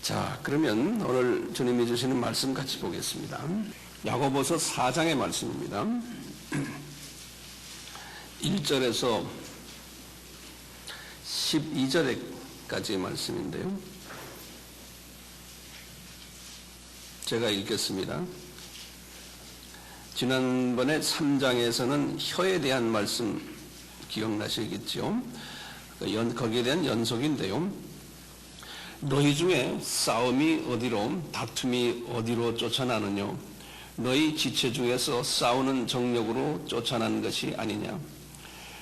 자, 그러면 오늘 주님이 주시는 말씀 같이 보겠습니다. 야고보서 4장의 말씀입니다. 1절에서 12절까지의 말씀인데요. 제가 읽겠습니다. 지난번에 3장에서는 혀에 대한 말씀 기억나시겠죠? 거기에 대한 연속인데요. 너희 중에 싸움이 어디로, 다툼이 어디로 쫓아나느뇨? 너희 지체 중에서 싸우는 정력으로 쫓아난 것이 아니냐?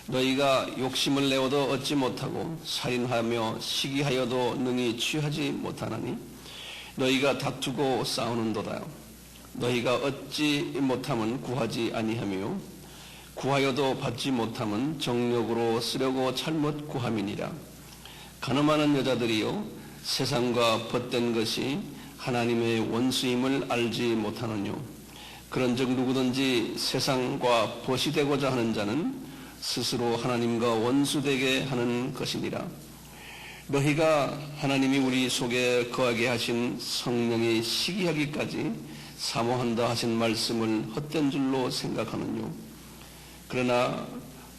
너희가 욕심을 내어도 얻지 못하고 살인하며 시기하여도 능히 취하지 못하나니? 너희가 다투고 싸우는도다. 너희가 얻지 못함은 구하지 아니하며 구하여도 받지 못함은 정력으로 쓰려고 잘못 구함이니라. 가늠하는 여자들이요 세상과 벗된 것이 하나님의 원수임을 알지 못하느뇨. 그런즉 누구든지 세상과 벗이 되고자 하는 자는 스스로 하나님과 원수되게 하는 것이니라. 너희가 하나님이 우리 속에 거하게 하신 성령이 시기하기까지 사모한다 하신 말씀을 헛된 줄로 생각하느뇨. 그러나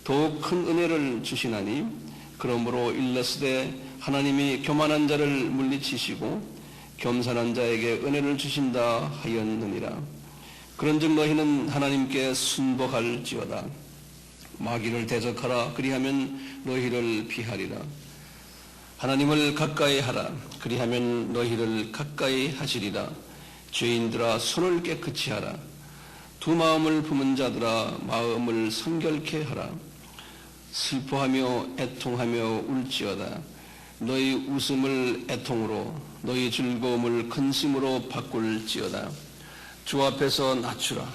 더욱 큰 은혜를 주시나니 그러므로 일렀으되 하나님이 교만한 자를 물리치시고 겸손한 자에게 은혜를 주신다 하였느니라. 그런즉 너희는 하나님께 순복할지어다. 마귀를 대적하라. 그리하면 너희를 피하리라. 하나님을 가까이 하라. 그리하면 너희를 가까이 하시리라. 죄인들아 손을 깨끗이 하라. 두 마음을 품은 자들아 마음을 성결케 하라. 슬퍼하며 애통하며 울지어다. 너희 웃음을 애통으로 너희 즐거움을 근심으로 바꿀지어다. 주 앞에서 낮추라.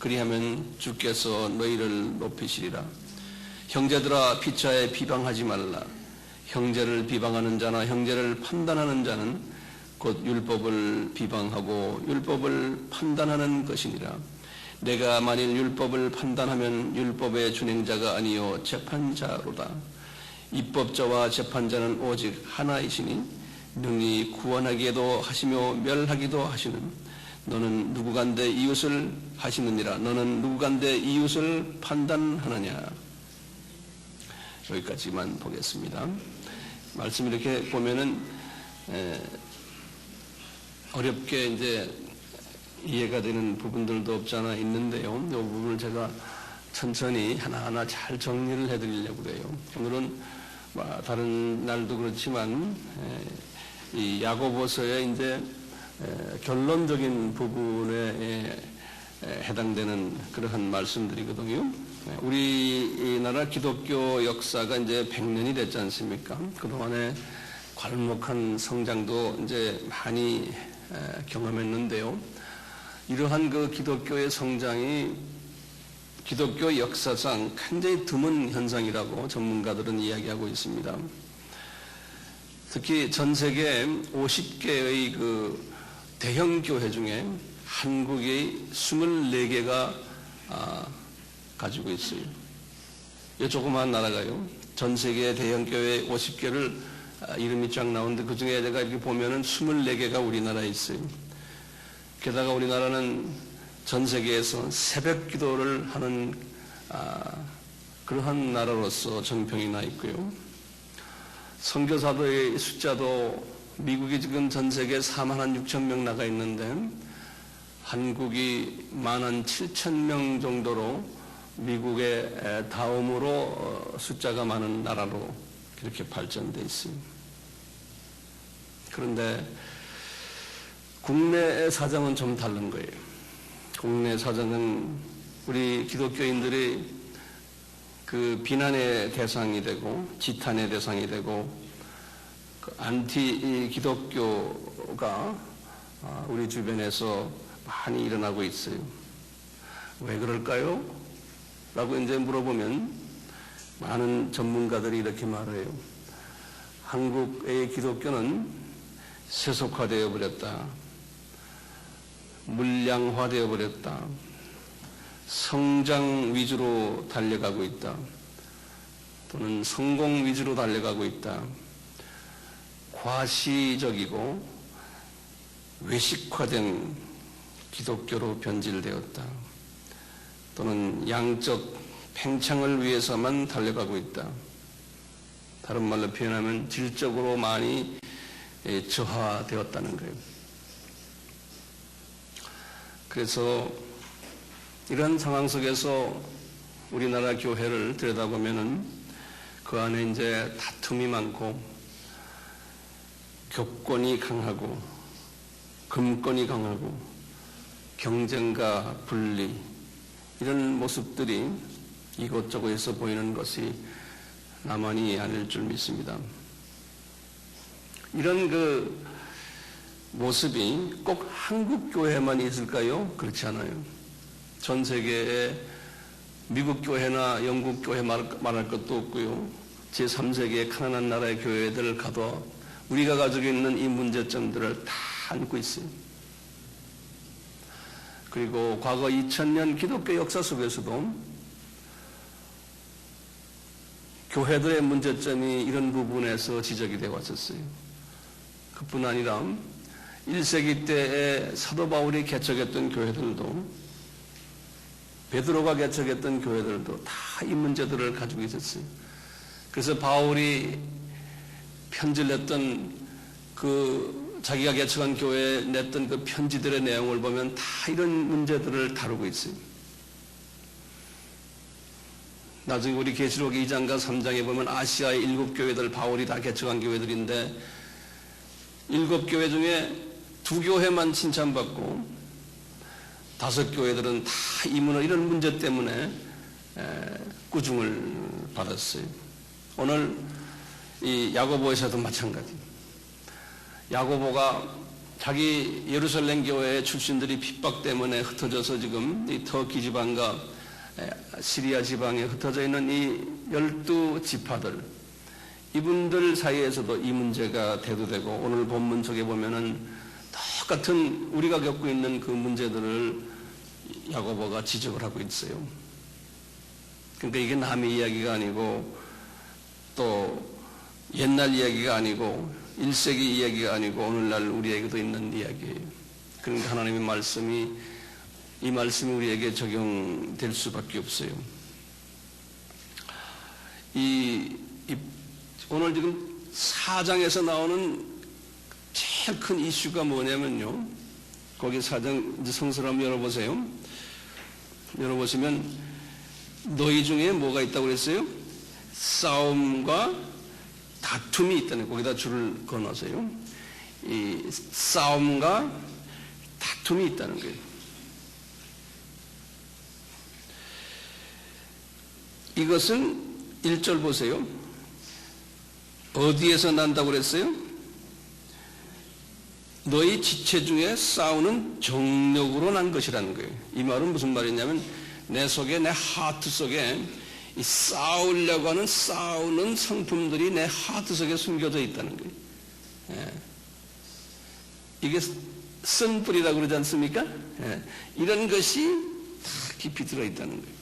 그리하면 주께서 너희를 높이시리라. 형제들아 피차에 비방하지 말라. 형제를 비방하는 자나 형제를 판단하는 자는 곧 율법을 비방하고 율법을 판단하는 것이니라. 내가 만일 율법을 판단하면 율법의 준행자가 아니요 재판자로다. 입법자와 재판자는 오직 하나이시니 능히 구원하기도 하시며 멸하기도 하시는 너는 누구간데 이웃을 하시느니라. 너는 누구간데 이웃을 판단하느냐. 여기까지만 보겠습니다. 말씀 이렇게 보면은 어렵게 이제 이해가 되는 부분들도 없지 않아 있는데요. 이 부분을 제가 천천히 하나하나 잘 정리를 해드리려고 그래요. 오늘은 다른 날도 그렇지만 이 야고보서의 이제 결론적인 부분에 해당되는 그러한 말씀들이거든요. 우리나라 기독교 역사가 이제 100년이 됐지 않습니까? 그동안에 괄목한 성장도 이제 많이 경험했는데요. 이러한 그 기독교의 성장이 기독교 역사상 굉장히 드문 현상이라고 전문가들은 이야기하고 있습니다. 특히 전 세계 50개의 그 대형 교회 중에 한국의 24개가 가지고 있어요. 이 조그마한 나라가요. 전 세계 대형 교회 50개를 이름이 쫙 나오는데 그 중에 제가 이렇게 보면은 24개가 우리나라에 있어요. 게다가 우리나라는 전 세계에서 새벽 기도를 하는 그러한 나라로서 정평이 나 있고요. 선교사도의 숫자도 미국이 지금 전 세계에 4만 6천 명 나가 있는데 한국이 1만 7천 명 정도로 미국의 다음으로 숫자가 많은 나라로 이렇게 발전돼 있습니다. 그런데 국내 사정은 좀 다른 거예요. 국내 사정은 우리 기독교인들이 그 비난의 대상이 되고 지탄의 대상이 되고 그 안티 기독교가 우리 주변에서 많이 일어나고 있어요. 왜 그럴까요? 라고 이제 물어보면 많은 전문가들이 이렇게 말해요. 한국의 기독교는 세속화되어 버렸다. 물량화되어 버렸다. 성장 위주로 달려가고 있다. 또는 성공 위주로 달려가고 있다. 과시적이고 외식화된 기독교로 변질되었다. 또는 양적 팽창을 위해서만 달려가고 있다. 다른 말로 표현하면 질적으로 많이 저하되었다는 거예요. 그래서 이런 상황 속에서 우리나라 교회를 들여다보면은 그 안에 이제 다툼이 많고 교권이 강하고 금권이 강하고 경쟁과 분리 이런 모습들이 이곳저곳에서 보이는 것이 나만이 아닐 줄 믿습니다. 이런 그 모습이 꼭 한국 교회만 있을까요? 그렇지 않아요. 전 세계에 미국 교회나 영국 교회 말할 것도 없고요. 제3세계의 가난한 나라의 교회들 가도 우리가 가지고 있는 이 문제점들을 다 안고 있어요. 그리고 과거 2000년 기독교 역사 속에서도 교회들의 문제점이 이런 부분에서 지적이 되어 왔었어요. 그뿐 아니라 1세기 때에 사도 바울이 개척했던 교회들도 베드로가 개척했던 교회들도 다 이 문제들을 가지고 있었어요. 그래서 바울이 편지를 냈던 그 자기가 개척한 교회에 냈던 그 편지들의 내용을 보면 다 이런 문제들을 다루고 있어요. 나중에 우리 계시록 2장과 3장에 보면 아시아의 7교회들 바울이 다 개척한 교회들인데 7교회 중에 2교회만 칭찬받고 5교회들은 다 이런 문제 때문에 꾸중을 받았어요. 오늘 이 야고보에서도 마찬가지입니다. 야고보가 자기 예루살렘 교회 출신들이 핍박 때문에 흩어져서 지금 이 터키 지방과 시리아 지방에 흩어져 있는 이 12지파들 이분들 사이에서도 이 문제가 대두되고 오늘 본문 속에 보면은 똑같은 우리가 겪고 있는 그 문제들을 야고보가 지적을 하고 있어요. 그러니까 이게 남의 이야기가 아니고 또 옛날 이야기가 아니고 1세기 이야기가 아니고 오늘날 우리에게도 있는 이야기예요. 그러니까 하나님의 말씀이 이 말씀이 우리에게 적용될 수밖에 없어요. 오늘 지금 4장에서 나오는 제일 큰 이슈가 뭐냐면요. 거기 4장 성서를 한번 열어보세요. 열어보시면 너희 중에 뭐가 있다고 그랬어요? 싸움과 다툼이 있다는 거기다 줄을 그어놓으세요. 이 싸움과 다툼이 있다는 거예요. 이것은 1절 보세요. 어디에서 난다고 그랬어요? 너희 지체 중에 싸우는 정력으로 난 것이라는 거예요. 이 말은 무슨 말이냐면 내 속에 내 하트 속에 이 싸우려고 하는 싸우는 성품들이 내 하트 속에 숨겨져 있다는 거예요. 예. 이게 쓴뿌리라고 그러지 않습니까? 예. 이런 것이 다 깊이 들어있다는 거예요.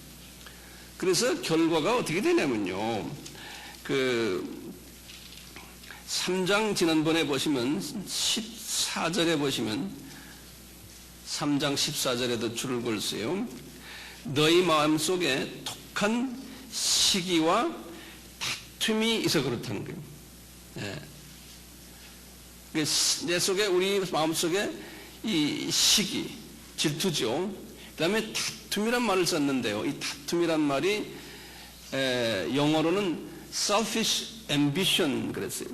그래서 결과가 어떻게 되냐면요. 그 3장 지난번에 보시면 14절에 보시면 3장 14절에도 줄을 걸었어요. 너희 마음속에 독한 시기와 다툼이 있어 그렇다는 거예요. 예. 내 속에 우리 마음속에 이 시기, 질투죠. 그 다음에 다툼이란 말을 썼는데요. 이 다툼이란 말이 영어로는 selfish ambition 그랬어요.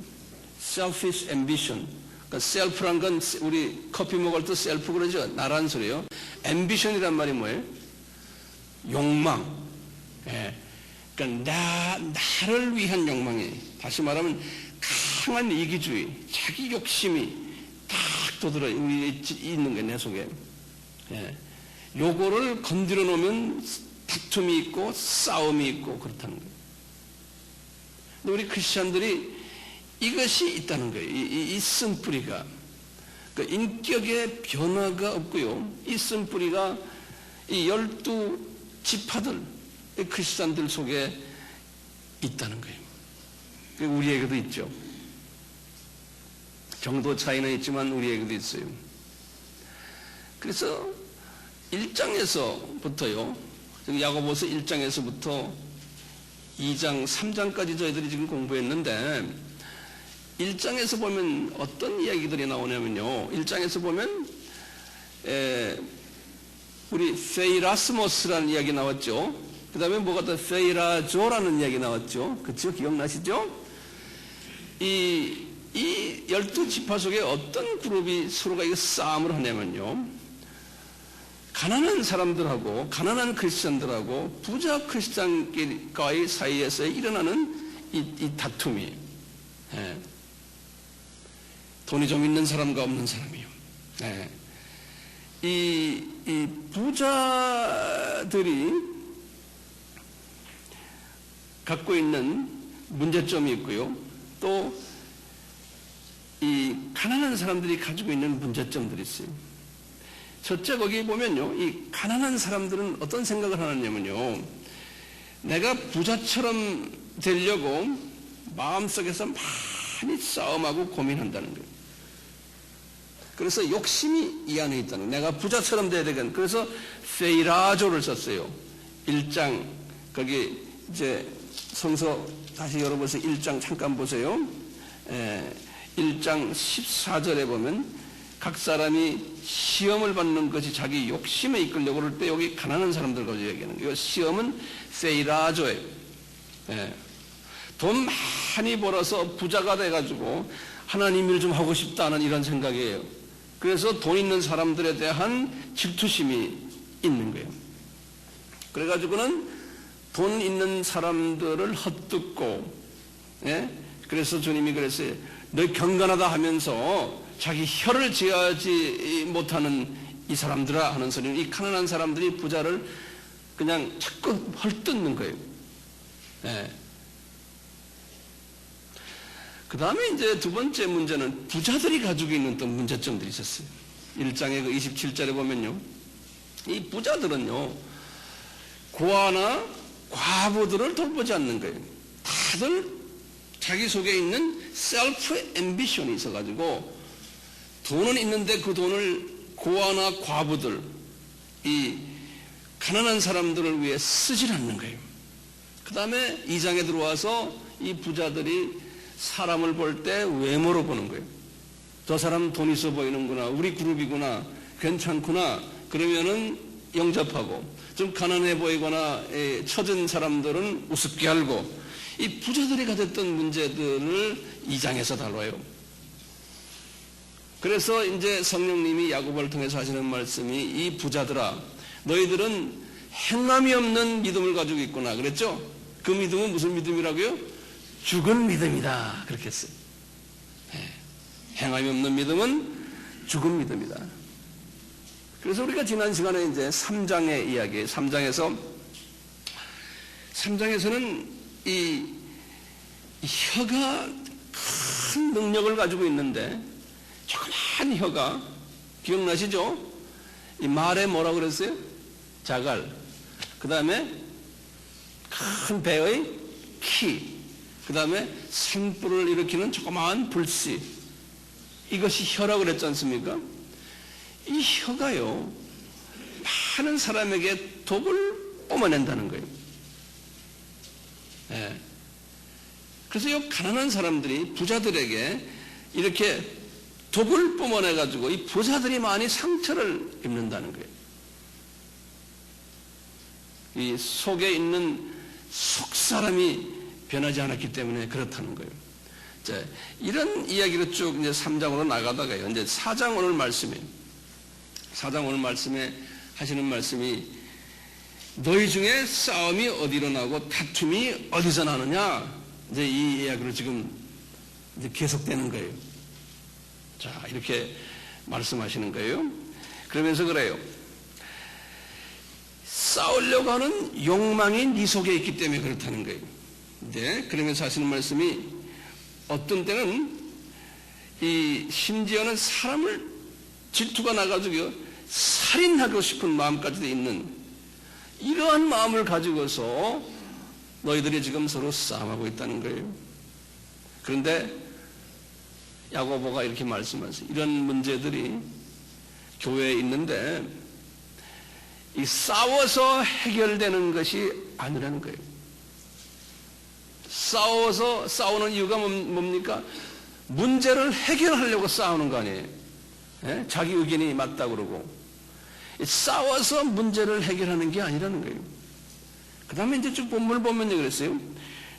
selfish ambition. 그러니까 self란 건 우리 커피 먹을 때 self 그러죠. 나란 소리예요. ambition이란 말이 뭐예요? 욕망. 예. 그러니까 나를 위한 욕망이에요. 다시 말하면 강한 이기주의, 자기 욕심이 딱 도드러 있는 거예요. 내 속에. 예. 요거를 건드려 놓으면 다툼이 있고 싸움이 있고 그렇다는 거예요. 근데 우리 크리스천들이 이것이 있다는 거예요. 이 쓴뿌리가. 그러니까 인격의 변화가 없고요. 이 쓴뿌리가 이 12지파들, 크리스천들 속에 있다는 거예요. 우리에게도 있죠. 정도 차이는 있지만 우리에게도 있어요. 그래서 1장에서부터요, 야고보서 1장에서부터 2장, 3장까지 저희들이 지금 공부했는데 1장에서 보면 어떤 이야기들이 나오냐면요, 1장에서 보면 우리 페이라스모스라는 이야기 나왔죠. 그 다음에 뭐가 더 페이라조라는 이야기 나왔죠. 그렇죠? 기억나시죠? 이 12지파 속에 어떤 그룹이 서로가 이거 싸움을 하냐면요, 가난한 사람들하고 가난한 크리스천들하고 부자 크리스천과의 사이에서 일어나는 이 다툼이, 돈이 좀 있는 사람과 없는 사람이요. 이 부자들이 갖고 있는 문제점이 있고요, 또 이 가난한 사람들이 가지고 있는 문제점들이 있어요. 첫째, 거기 보면요, 이 가난한 사람들은 어떤 생각을 하느냐면요, 내가 부자처럼 되려고 마음속에서 많이 싸움하고 고민한다는 거예요. 그래서 욕심이 이 안에 있다는 거예요. 내가 부자처럼 돼야 되겠는. 그래서 페이라조를 썼어요. 1장, 거기 이제 성서 다시 열어보세요. 1장 잠깐 보세요. 1장 14절에 보면 각 사람이 시험을 받는 것이 자기 욕심에 이끌려고 그럴 때 여기 가난한 사람들 가지고 얘기하는 거예요. 시험은 페이라조예요. 돈 많이 벌어서 부자가 돼가지고 하나님 일 좀 하고 싶다는 이런 생각이에요. 그래서 돈 있는 사람들에 대한 질투심이 있는 거예요. 그래가지고는 돈 있는 사람들을 헛듣고, 그래서 주님이 그랬어요. 너 경건하다 하면서 자기 혀를 제하지 못하는 이 사람들아 하는 소리는, 이 가난한 사람들이 부자를 그냥 자꾸 헐뜯는 거예요. 그 다음에 이제 두 번째 문제는 부자들이 가지고 있는 또 문제점들이 있었어요. 1장의 그 27절에 보면요, 이 부자들은요, 고아나 과부들을 돌보지 않는 거예요. 다들 자기 속에 있는 셀프 앰비션이 있어가지고 돈은 있는데 그 돈을 고아나 과부들, 이 가난한 사람들을 위해 쓰질 않는 거예요. 그 다음에 2장에 들어와서 이 부자들이 사람을 볼 때 외모로 보는 거예요. 저 사람 돈 있어 보이는구나, 우리 그룹이구나, 괜찮구나, 그러면은 영접하고, 좀 가난해 보이거나 처진 사람들은 우습게 알고, 이 부자들이 가졌던 문제들을 2장에서 다뤄요. 그래서 이제 성령님이 야고보를 통해서 하시는 말씀이, 이 부자들아, 너희들은 행함이 없는 믿음을 가지고 있구나 그랬죠? 그 믿음은 무슨 믿음이라고요? 죽은 믿음이다 그렇게 했어요. 행함이 없는 믿음은 죽은 믿음이다. 그래서 우리가 지난 시간에 이제 3장의 이야기, 3장에서는 이 혀가 큰 능력을 가지고 있는데, 조그만 혀가, 기억나시죠? 이 말에 뭐라고 그랬어요? 자갈. 그 다음에 큰 배의 키. 그 다음에 산불을 일으키는 조그마한 불씨. 이것이 혀라고 그랬지 않습니까? 이 혀가요, 많은 사람에게 독을 뿜어낸다는 거예요. 그래서 이 가난한 사람들이 부자들에게 이렇게 독을 뿜어내가지고 이 부자들이 많이 상처를 입는다는 거예요. 이 속에 있는 속사람이 변하지 않았기 때문에 그렇다는 거예요. 자, 이런 이야기로 쭉 이제 3장으로 나가다가요, 이제 4장 오늘 말씀에, 4장 오늘 말씀에 하시는 말씀이, 너희 중에 싸움이 어디로 나고 다툼이 어디서 나느냐, 이제 이 이야기로 지금 이제 계속되는 거예요. 자, 이렇게 말씀하시는 거예요. 그러면서 그래요. 싸우려고 하는 욕망이 네 속에 있기 때문에 그렇다는 거예요. 네, 그러면서 하시는 말씀이, 어떤 때는 이 심지어는 사람을 질투가 나가지고 살인하고 싶은 마음까지도 있는 이러한 마음을 가지고서 너희들이 지금 서로 싸움하고 있다는 거예요. 그런데 야고보가 이렇게 말씀하세요. 이런 문제들이 교회에 있는데 이 싸워서 해결되는 것이 아니라는 거예요. 싸워서 싸우는 이유가 뭡니까? 문제를 해결하려고 싸우는 거 아니에요. 예? 자기 의견이 맞다 그러고 싸워서 문제를 해결하는 게 아니라는 거예요. 그 다음에 이제 쭉 본문을 보면 그랬어요.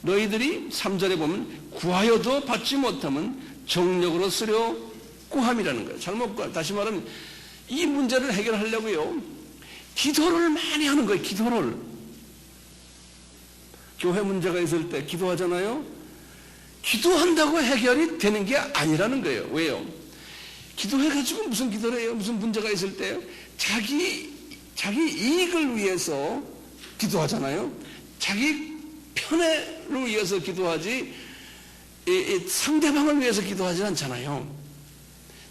너희들이 3절에 보면 구하여도 받지 못하면 정력으로 쓰려 구함이라는 거예요. 잘못 구하. 다시 말하면 이 문제를 해결하려고요. 기도를 많이 하는 거예요. 기도를. 교회 문제가 있을 때 기도하잖아요. 기도한다고 해결이 되는 게 아니라는 거예요. 왜요? 기도해가지고 무슨 기도를 해요? 무슨 문제가 있을 때 자기 이익을 위해서 기도하잖아요. 자기 편애를 위해서 기도하지 상대방을 위해서 기도하지 않잖아요.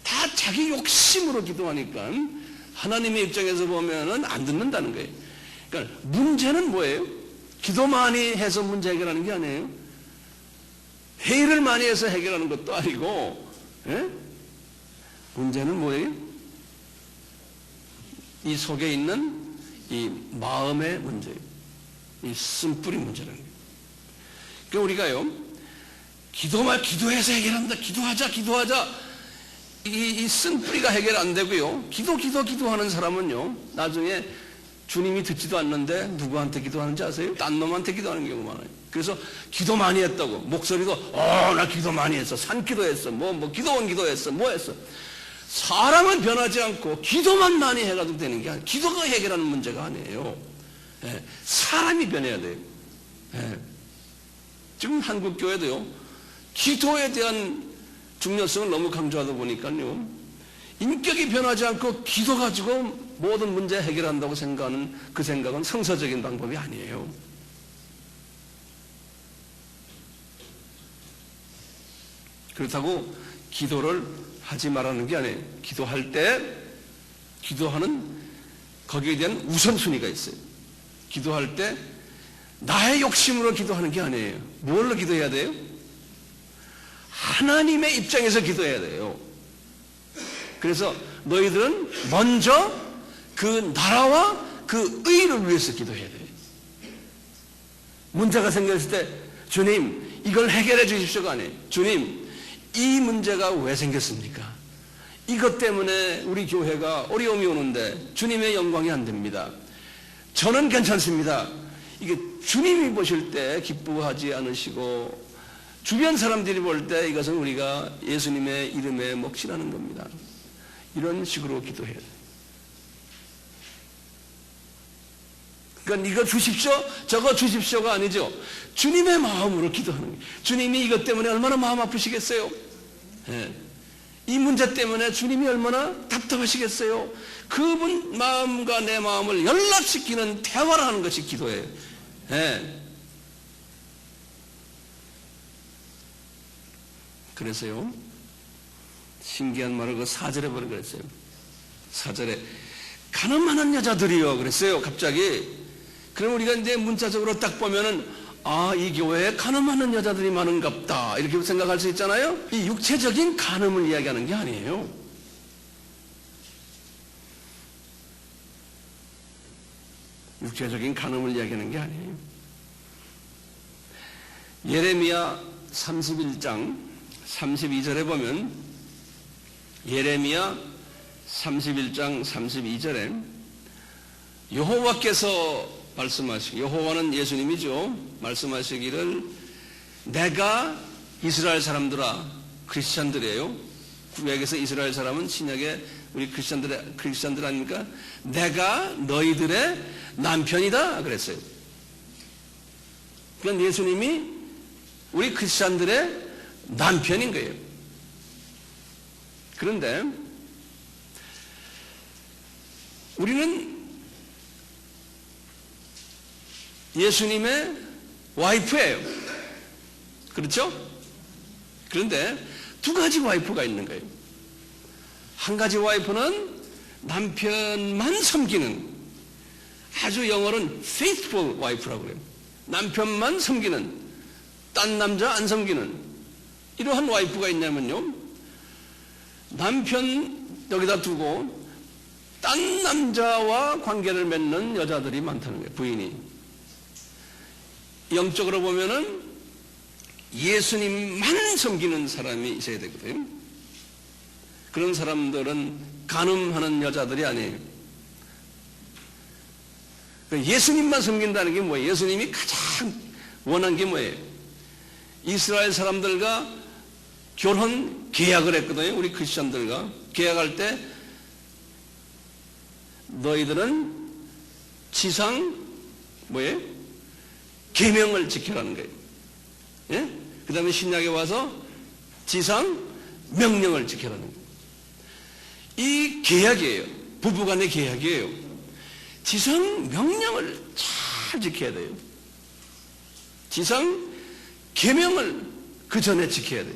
다 자기 욕심으로 기도하니까 하나님의 입장에서 보면은 안 듣는다는 거예요. 그러니까 문제는 뭐예요? 기도 많이 해서 문제 해결하는 게 아니에요. 회의를 많이 해서 해결하는 것도 아니고, 예? 문제는 뭐예요? 이 속에 있는 이 마음의 문제예요. 이 쓴뿌리 문제라는 거예요. 그러니까 우리가요, 기도해서 해결한다. 기도하자. 이 쓴뿌리가 해결 안 되고요. 기도하는 사람은요, 나중에 주님이 듣지도 않는데 누구한테 기도하는지 아세요? 딴 놈한테 기도하는 경우가 많아요. 그래서 기도 많이 했다고 목소리도 나 기도 많이 했어. 산기도했어. 기도했어. 뭐 했어. 사람은 변하지 않고 기도만 많이 해가지고 되는 게 아니에요. 기도가 해결하는 문제가 아니에요. 예, 사람이 변해야 돼요. 예. 지금 한국 교회도요, 기도에 대한 중요성을 너무 강조하다 보니까요, 인격이 변하지 않고 기도 가지고 모든 문제 해결한다고 생각하는 그 생각은 성서적인 방법이 아니에요. 그렇다고 기도를 하지 말라는 게 아니에요. 기도할 때 기도하는 거기에 대한 우선순위가 있어요. 기도할 때 나의 욕심으로 기도하는 게 아니에요. 뭘로 기도해야 돼요? 하나님의 입장에서 기도해야 돼요. 그래서 너희들은 먼저 그 나라와 그 의를 위해서 기도해야 돼요. 문제가 생겼을 때 주님 이걸 해결해 주십시오가 아니에요. 주님 이 문제가 왜 생겼습니까? 이것 때문에 우리 교회가 어려움이 오는데 주님의 영광이 안 됩니다. 저는 괜찮습니다. 이게 주님이 보실 때 기뻐하지 않으시고 주변 사람들이 볼 때 이것은 우리가 예수님의 이름에 먹칠하는 겁니다. 이런 식으로 기도해야 돼요. 그러니까 이거 주십시오, 저거 주십시오가 아니죠. 주님의 마음으로 기도하는 거예요. 주님이 이것 때문에 얼마나 마음 아프시겠어요? 예. 이 문제 때문에 주님이 얼마나 답답하시겠어요? 그분 마음과 내 마음을 연락시키는 대화를 하는 것이 기도예요. 예. 그래서요, 신기한 말을 그 4절에 보는 그랬어요. 4절에 가늠하는 여자들이요 그랬어요. 갑자기. 그럼 우리가 이제 문자적으로 딱 보면은 이 교회에 가늠하는 여자들이 많은갑다 이렇게 생각할 수 있잖아요. 이 육체적인 간음을 이야기하는 게 아니에요. 육체적인 간음을 이야기하는 게 아니에요. 예레미야 31장 32절에 보면 예레미야 31장 32절에 여호와께서 말씀하시기, 여호와는 예수님이죠. 말씀하시기를 내가 이스라엘 사람들아, 크리스찬들이에요. 구약에서 이스라엘 사람은 신약에 우리 크리스찬들 아닙니까? 내가 너희들의 남편이다 그랬어요. 그러니까 예수님이 우리 크리스찬들의 남편인 거예요. 그런데 우리는 예수님의 와이프예요. 그렇죠? 그런데 두 가지 와이프가 있는 거예요. 한 가지 와이프는 남편만 섬기는, 아주 영어로는 faithful wife라고 그래요. 남편만 섬기는, 딴 남자 안 섬기는 이러한 와이프가 있냐면요, 남편 여기다 두고 딴 남자와 관계를 맺는 여자들이 많다는 거예요. 부인이. 영적으로 보면은 예수님만 섬기는 사람이 있어야 되거든요. 그런 사람들은 간음하는 여자들이 아니에요. 예수님만 섬긴다는 게 뭐예요? 예수님이 가장 원한 게 뭐예요? 이스라엘 사람들과 결혼 계약을 했거든요. 우리 크리스천들과 계약할 때 너희들은 지상 뭐예요? 계명을 지켜라는 거예요. 예? 그 다음에 신약에 와서 지상 명령을 지켜라는 거예요. 이 계약이에요. 부부간의 계약이에요. 지상 명령을 잘 지켜야 돼요. 지상 계명을 그 전에 지켜야 돼요.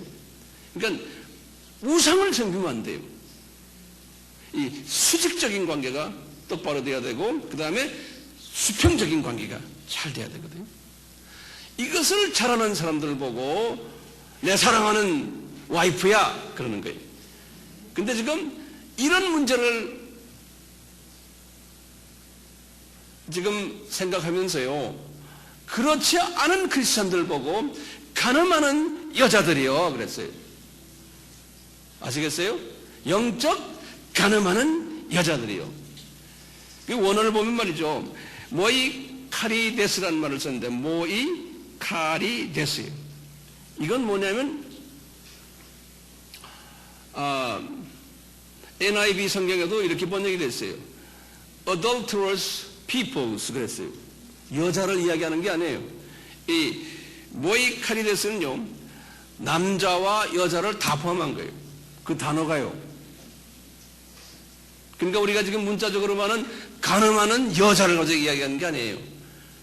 그러니까 우상을 섬기면 안 돼요. 이 수직적인 관계가 똑바로 돼야 되고 그 다음에 수평적인 관계가 잘 돼야 되거든요. 이것을 잘하는 사람들을 보고 내 사랑하는 와이프야 그러는 거예요. 근데 지금 이런 문제를 지금 생각하면서요, 그렇지 않은 크리스천들 보고 간음하는 여자들이요 그랬어요. 아시겠어요? 영적 간음하는 여자들이요. 원어를 보면 말이죠, 모이카리데스라는 말을 썼는데 모이카리데스예요. 이건 뭐냐면 NIV 성경에도 이렇게 번역이 됐어요. adulterous peoples 그랬어요. 여자를 이야기하는 게 아니에요. 이 모이카리데스는요, 남자와 여자를 다 포함한 거예요. 그 단어가요. 그러니까 우리가 지금 문자적으로 말하는 간음하는 여자를 가지고 이야기하는 게 아니에요.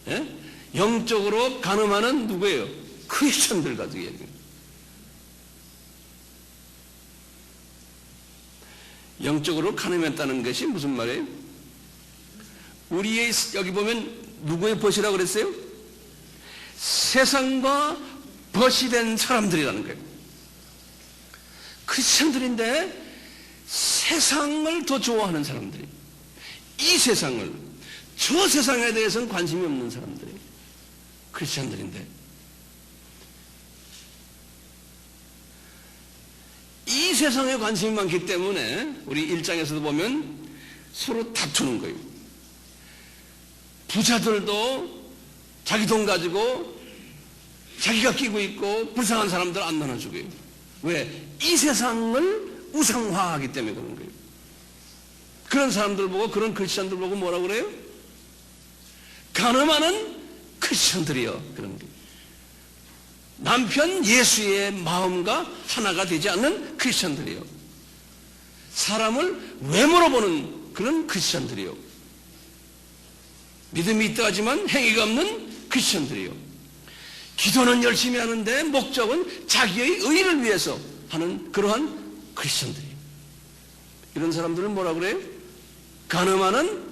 예? 영적으로 간음하는 누구예요? 크리스천들 가지고 이야기해요. 영적으로 간음했다는 것이 무슨 말이에요? 우리의 여기 보면 누구의 벗이라고 그랬어요? 세상과 벗이 된 사람들이라는 거예요. 크리스천들인데 세상을 더 좋아하는 사람들이, 이 세상을, 저 세상에 대해서는 관심이 없는 사람들이 크리스천들인데, 이 세상에 관심이 많기 때문에 우리 1장에서도 보면 서로 다투는 거예요. 부자들도 자기 돈 가지고 자기가 끼고 있고 불쌍한 사람들 안 나눠주고요. 왜? 이 세상을 우상화하기 때문에 그런 거예요. 그런 사람들 보고, 그런 크리스천들 보고 뭐라고 그래요? 간음하는 크리스천들이요 그런 거예요. 남편 예수의 마음과 하나가 되지 않는 크리스천들이요. 사람을 외모로 보는 그런 크리스천들이요. 믿음이 있다 하지만 행위가 없는 크리스천들이요. 기도는 열심히 하는데 목적은 자기의 의를 위해서 하는 그러한 크리스천들이요. 이런 사람들은 뭐라 그래요? 간음하는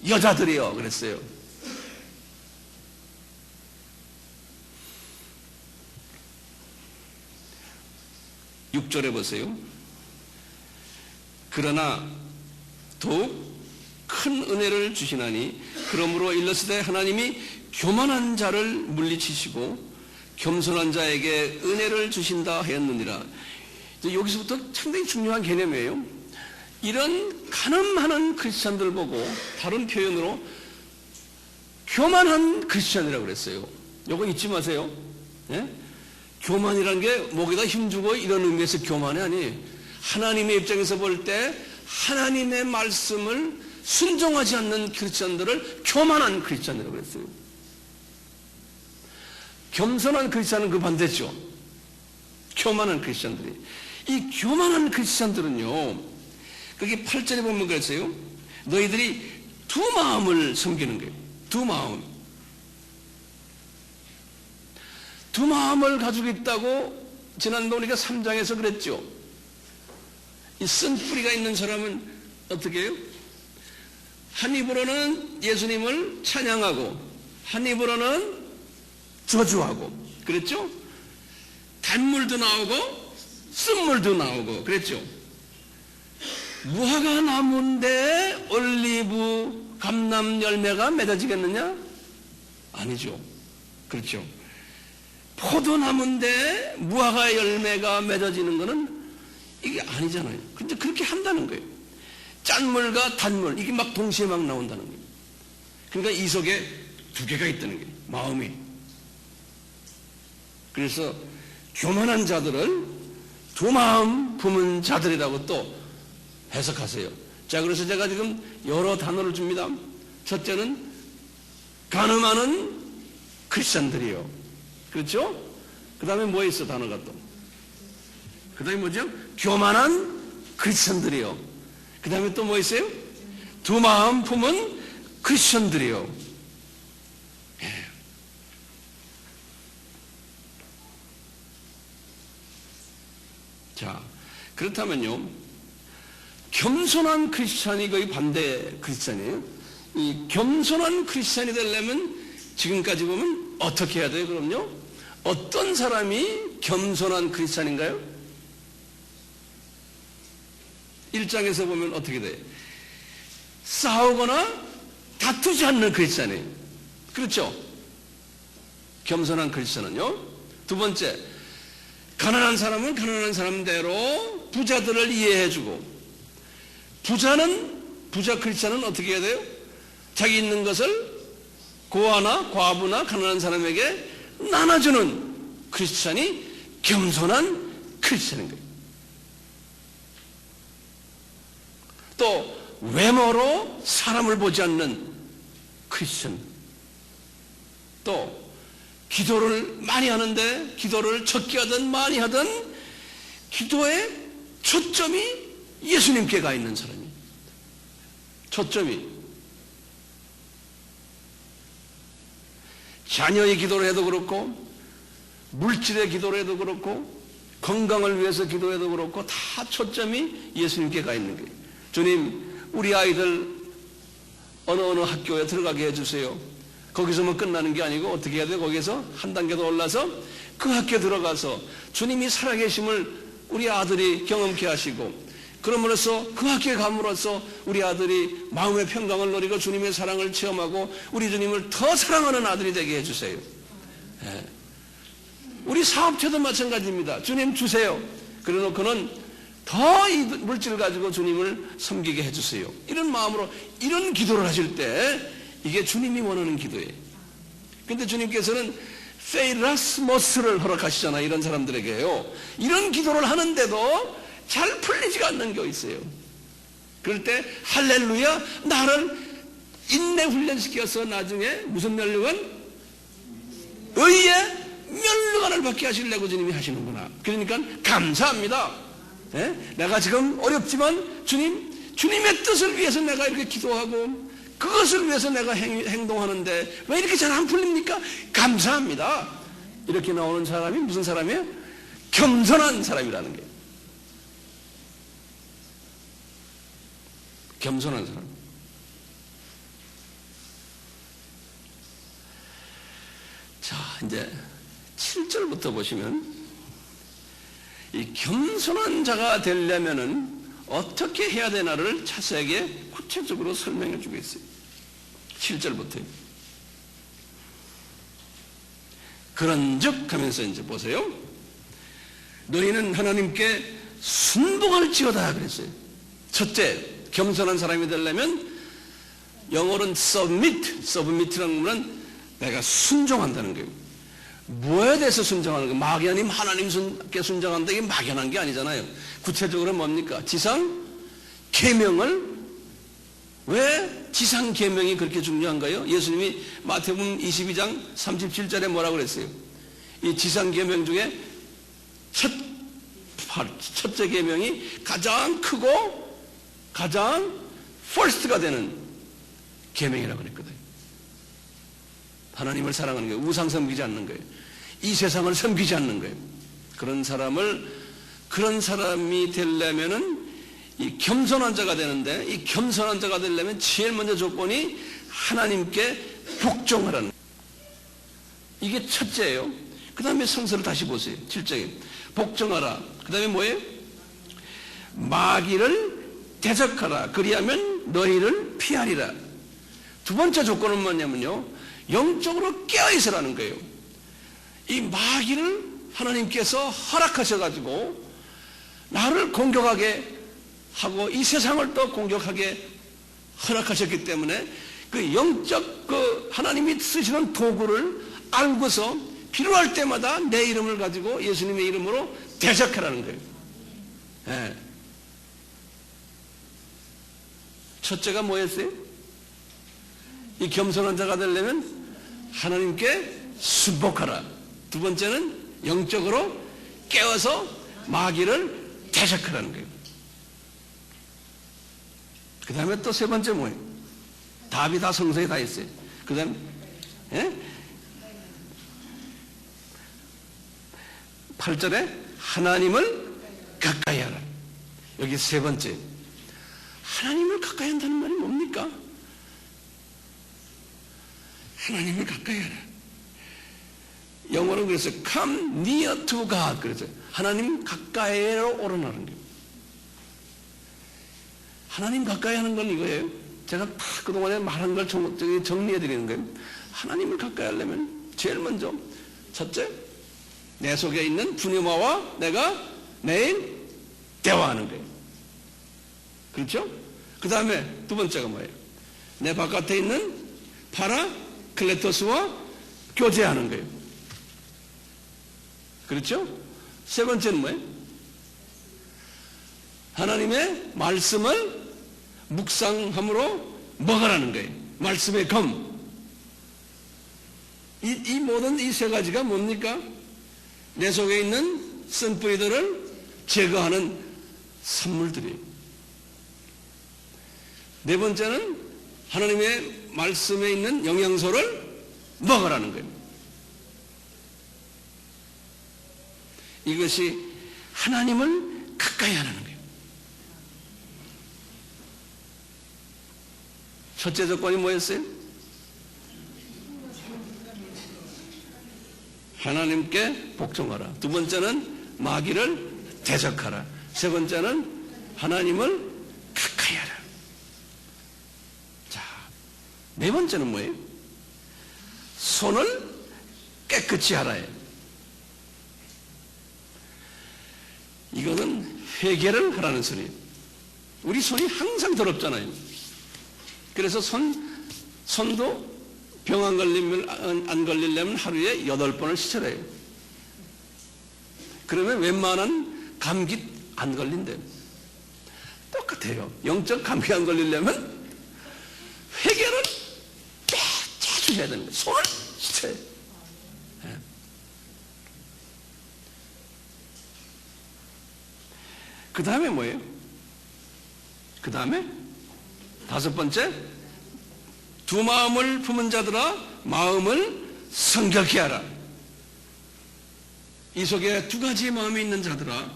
여자들이요 그랬어요. 육 절에 보세요. 그러나 더욱 큰 은혜를 주시나니 그러므로 일렀으되 하나님이 교만한 자를 물리치시고 겸손한 자에게 은혜를 주신다 하였느니라. 여기서부터 상당히 중요한 개념이에요. 이런 간음하는 크리스천들 보고 다른 표현으로 교만한 크리스천이라고 그랬어요. 이거 잊지 마세요. 예? 교만이라는 게 목에다 힘주고 이런 의미에서 교만이 아니에요. 하나님의 입장에서 볼 때 하나님의 말씀을 순종하지 않는 크리스천들을 교만한 크리스천이라고 그랬어요. 겸손한 크리스천은 그 반대죠. 교만한 크리스천들이. 이 교만한 크리스천들은요, 거기 8절에 보면 그랬어요. 너희들이 두 마음을 섬기는 거예요. 두 마음. 두 마음을 가지고 있다고 지난번 우리가 3장에서 그랬죠. 이 쓴뿌리가 있는 사람은 어떻게 해요? 한 입으로는 예수님을 찬양하고 한 입으로는 저주하고 그랬죠? 단물도 나오고 쓴물도 나오고 그랬죠? 무화과 나무인데 올리브 감람 열매가 맺어지겠느냐? 아니죠. 그렇죠. 포도나무인데 무화과 열매가 맺어지는 것은 이게 아니잖아요. 근데 그렇게 한다는 거예요. 짠물과 단물, 이게 막 동시에 막 나온다는 거예요. 그러니까 이 속에 두 개가 있다는 거예요. 마음이. 그래서 교만한 자들을 두 마음 품은 자들이라고 또 해석하세요. 자, 그래서 제가 지금 여러 단어를 줍니다. 첫째는 가늠하는 크리스천들이요. 그렇죠? 그 다음에 뭐 있어, 단어가 또? 그 다음에 뭐죠? 교만한 크리스천들이요. 그 다음에 또 뭐 있어요? 두 마음 품은 크리스천들이요. 예. 자, 그렇다면요, 겸손한 크리스찬이 거의 반대 크리스찬이에요. 이 겸손한 크리스찬이 되려면 지금까지 보면 어떻게 해야 돼요? 그럼요, 어떤 사람이 겸손한 크리스찬인가요? 1장에서 보면 어떻게 돼요? 싸우거나 다투지 않는 크리스찬이에요. 그렇죠? 겸손한 크리스찬은요. 두 번째, 가난한 사람은 가난한 사람대로 부자들을 이해해주고, 부자 크리스찬은 어떻게 해야 돼요? 자기 있는 것을 고아나 과부나 가난한 사람에게 나눠주는 크리스찬이 겸손한 크리스찬인 거예요. 또 외모로 사람을 보지 않는 크리스찬, 또 기도를 많이 하는데 기도를 적게 하든 많이 하든 기도의 초점이 예수님께 가 있는 사람이에요. 초점이. 자녀의 기도를 해도 그렇고, 물질의 기도를 해도 그렇고, 건강을 위해서 기도해도 그렇고, 다 초점이 예수님께 가 있는 거예요. 주님, 우리 아이들 어느 학교에 들어가게 해주세요. 거기서만 끝나는 게 아니고 어떻게 해야 돼요? 거기서 한 단계 더 올라서 그 학교에 들어가서 주님이 살아계심을 우리 아들이 경험케 하시고, 그럼으로써 그 학교에 감으로써 우리 아들이 마음의 평강을 누리고 주님의 사랑을 체험하고 우리 주님을 더 사랑하는 아들이 되게 해주세요. 예. 우리 사업체도 마찬가지입니다. 주님 주세요. 그래놓고는 더 이 물질을 가지고 주님을 섬기게 해주세요. 이런 마음으로 이런 기도를 하실 때 이게 주님이 원하는 기도예요. 근데 주님께서는 페이라스모스를 허락하시잖아요. 이런 사람들에게요. 이런 기도를 하는데도 잘 풀리지가 않는 게 있어요. 그럴 때 할렐루야, 나를 인내 훈련시켜서 나중에 무슨 면류관? 의의 면류관을 받게 하시려고 주님이 하시는구나. 그러니까 감사합니다. 네? 내가 지금 어렵지만 주님의 뜻을 위해서 내가 이렇게 기도하고 그것을 위해서 내가 행동하는데 왜 이렇게 잘 안 풀립니까? 감사합니다. 이렇게 나오는 사람이 무슨 사람이에요? 겸손한 사람이라는 거예요. 겸손한 사람. 자, 이제 7절부터 보시면 이 겸손한 자가 되려면은 어떻게 해야 되나를 자세하게 구체적으로 설명해 주겠어요. 7절부터. 그런즉 하면서 이제 보세요. 너희는 하나님께 순종할지어다 그랬어요. 첫째, 겸손한 사람이 되려면 영어로는 submit라는 것은 내가 순종한다는 거예요. 뭐에 대해서 순종하는 거예요? 막연히 하나님께 순종한다, 이게 막연한 게 아니잖아요. 구체적으로 뭡니까? 지상 계명을, 왜 지상 계명이 그렇게 중요한가요? 예수님이 마태복음 22장 37절에 뭐라고 그랬어요? 이 지상 계명 중에 첫째 계명이 가장 크고 가장 퍼스트가 되는 계명이라고 그랬거든요. 하나님을 사랑하는 거예요. 우상 섬기지 않는 거예요. 이 세상을 섬기지 않는 거예요. 그런 사람이 되려면은 이 겸손한 자가 되는데, 이 겸손한 자가 되려면 제일 먼저 조건이 하나님께 복종하라는 거예요. 이게 첫째예요. 그 다음에 성서를 다시 보세요. 7장에 복종하라. 그 다음에 뭐예요? 마귀를 대적하라. 그리하면 너희를 피하리라. 두 번째 조건은 뭐냐면요, 영적으로 깨어있으라는 거예요. 이 마귀를 하나님께서 허락하셔가지고 나를 공격하게 하고 이 세상을 또 공격하게 허락하셨기 때문에 그 영적 그 하나님이 쓰시는 도구를 알고서 필요할 때마다 내 이름을 가지고 예수님의 이름으로 대적하라는 거예요. 네. 첫째가 뭐였어요? 이 겸손한 자가 되려면 하나님께 순복하라. 두 번째는 영적으로 깨워서 마귀를 대적하라는 거예요. 그 다음에 또 세 번째 뭐예요? 답이 다 성서에 다 있어요. 그 다음에 8절에 하나님을 가까이 하라. 여기 세 번째, 하나님을 가까이 한다는 말이 뭡니까? 하나님을 가까이 하라. 영어로 그래서 come near to God. 그래서 하나님 가까이로 오르라는 거예요. 하나님 가까이 하는 건 이거예요. 제가 다 그동안에 말한 걸 정리해 드리는 거예요. 하나님을 가까이 하려면 제일 먼저 첫째, 내 속에 있는 분유마와 내가 매일 대화하는 거예요. 그렇죠? 그 다음에 두 번째가 뭐예요? 내 바깥에 있는 파라클레토스와 교제하는 거예요. 그렇죠? 세 번째는 뭐예요? 하나님의 말씀을 묵상함으로 먹으라는 거예요. 말씀의 검. 이 모든 이 세 가지가 뭡니까? 내 속에 있는 쓴뿌리들을 제거하는 선물들이에요. 네 번째는 하나님의 말씀에 있는 영양소를 먹으라는 거예요. 이것이 하나님을 가까이 하라는 거예요. 첫째 조건이 뭐였어요? 하나님께 복종하라. 두 번째는 마귀를 대적하라. 세 번째는 하나님을 가까이 하라. 자, 네 번째는 뭐예요? 손을 깨끗이 하라예요. 이거는 회개를 하라는 소리예요. 우리 손이 항상 더럽잖아요. 그래서 손도 병 안 걸리려면 하루에 8번을 씻어야 해요. 그러면 웬만한 감기 안 걸린대요. 똑같아요. 영적 감기 안 걸리려면 회개를 자주 해야 되는 거예요. 손을 씻어야 해요. 네. 그 다음에 뭐예요? 그 다음에 다섯 번째, 두 마음을 품은 자들아 마음을 성결케 하라. 이 속에 두 가지의 마음이 있는 자들아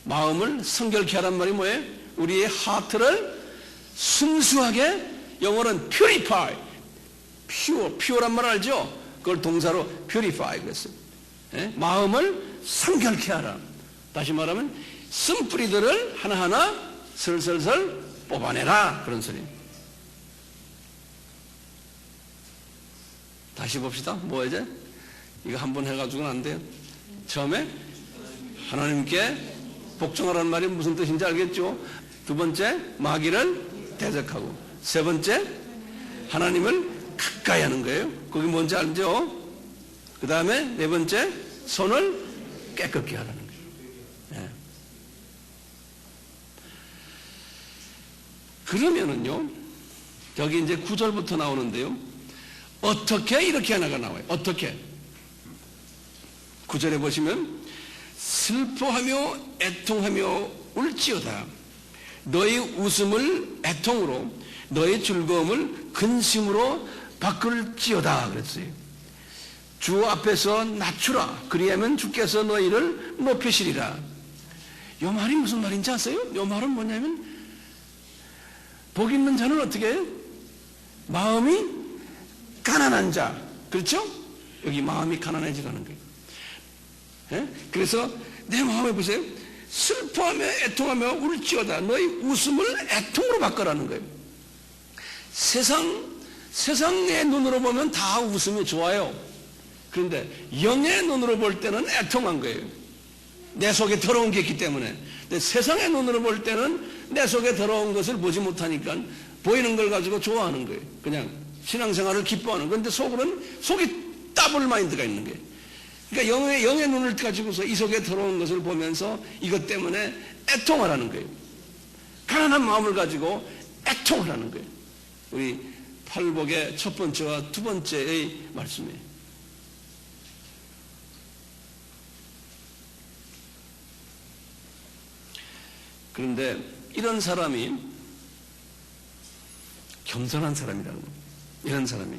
마음을 성결케 하란 말이 뭐예요? 우리의 하트를 순수하게, 영어로는 purify, pure란 말 알죠? 그걸 동사로 purify 그랬어요. 예? 마음을 성결케 하라. 다시 말하면 쓴뿌리들을 하나하나 슬슬슬 뽑아내라, 그런 소리예요. 다시 봅시다. 뭐죠? 이거 한번 해가지고는 안 돼요. 처음에 하나님께 복종하라는 말이 무슨 뜻인지 알겠죠? 두 번째, 마귀를 대적하고. 세 번째, 하나님을 가까이 하는 거예요. 그게 뭔지 알죠? 그 다음에 네 번째, 손을 깨끗게 하라는 거예요. 네. 그러면은요, 여기 이제 9절부터 나오는데요. 어떻게 이렇게 하나가 나와요? 어떻게? 9절에 보시면 슬퍼하며 애통하며 울지어다. 너희 웃음을 애통으로, 너희 즐거움을 근심으로 바꿀지어다 그랬어요. 주 앞에서 낮추라. 그리하면 주께서 너희를 높이시리라. 이 말이 무슨 말인지 아세요? 이 말은 뭐냐면, 복 있는 자는 어떻게 해요? 마음이 가난한 자. 그렇죠? 여기 마음이 가난해지라는 거예요. 예? 그래서 내 마음에 보세요. 슬퍼하며 애통하며 울지어다. 너희 웃음을 애통으로 바꿔라는 거예요. 세상의 눈으로 보면 다 웃음이 좋아요. 그런데 영의 눈으로 볼 때는 애통한 거예요. 내 속에 더러운 게 있기 때문에. 근데 세상의 눈으로 볼 때는 내 속에 더러운 것을 보지 못하니까 보이는 걸 가지고 좋아하는 거예요. 그냥 신앙생활을 기뻐하는. 그런데 속이 더블 마인드가 있는 거예요. 그러니까 영의 눈을 가지고서 이 속에 더러운 것을 보면서 이것 때문에 애통하라는 거예요. 가난한 마음을 가지고 애통하라는 거예요. 우리 팔복의 첫 번째와 두 번째의 말씀이에요. 그런데 이런 사람이 겸손한 사람이라는 거예요. 이런 사람이.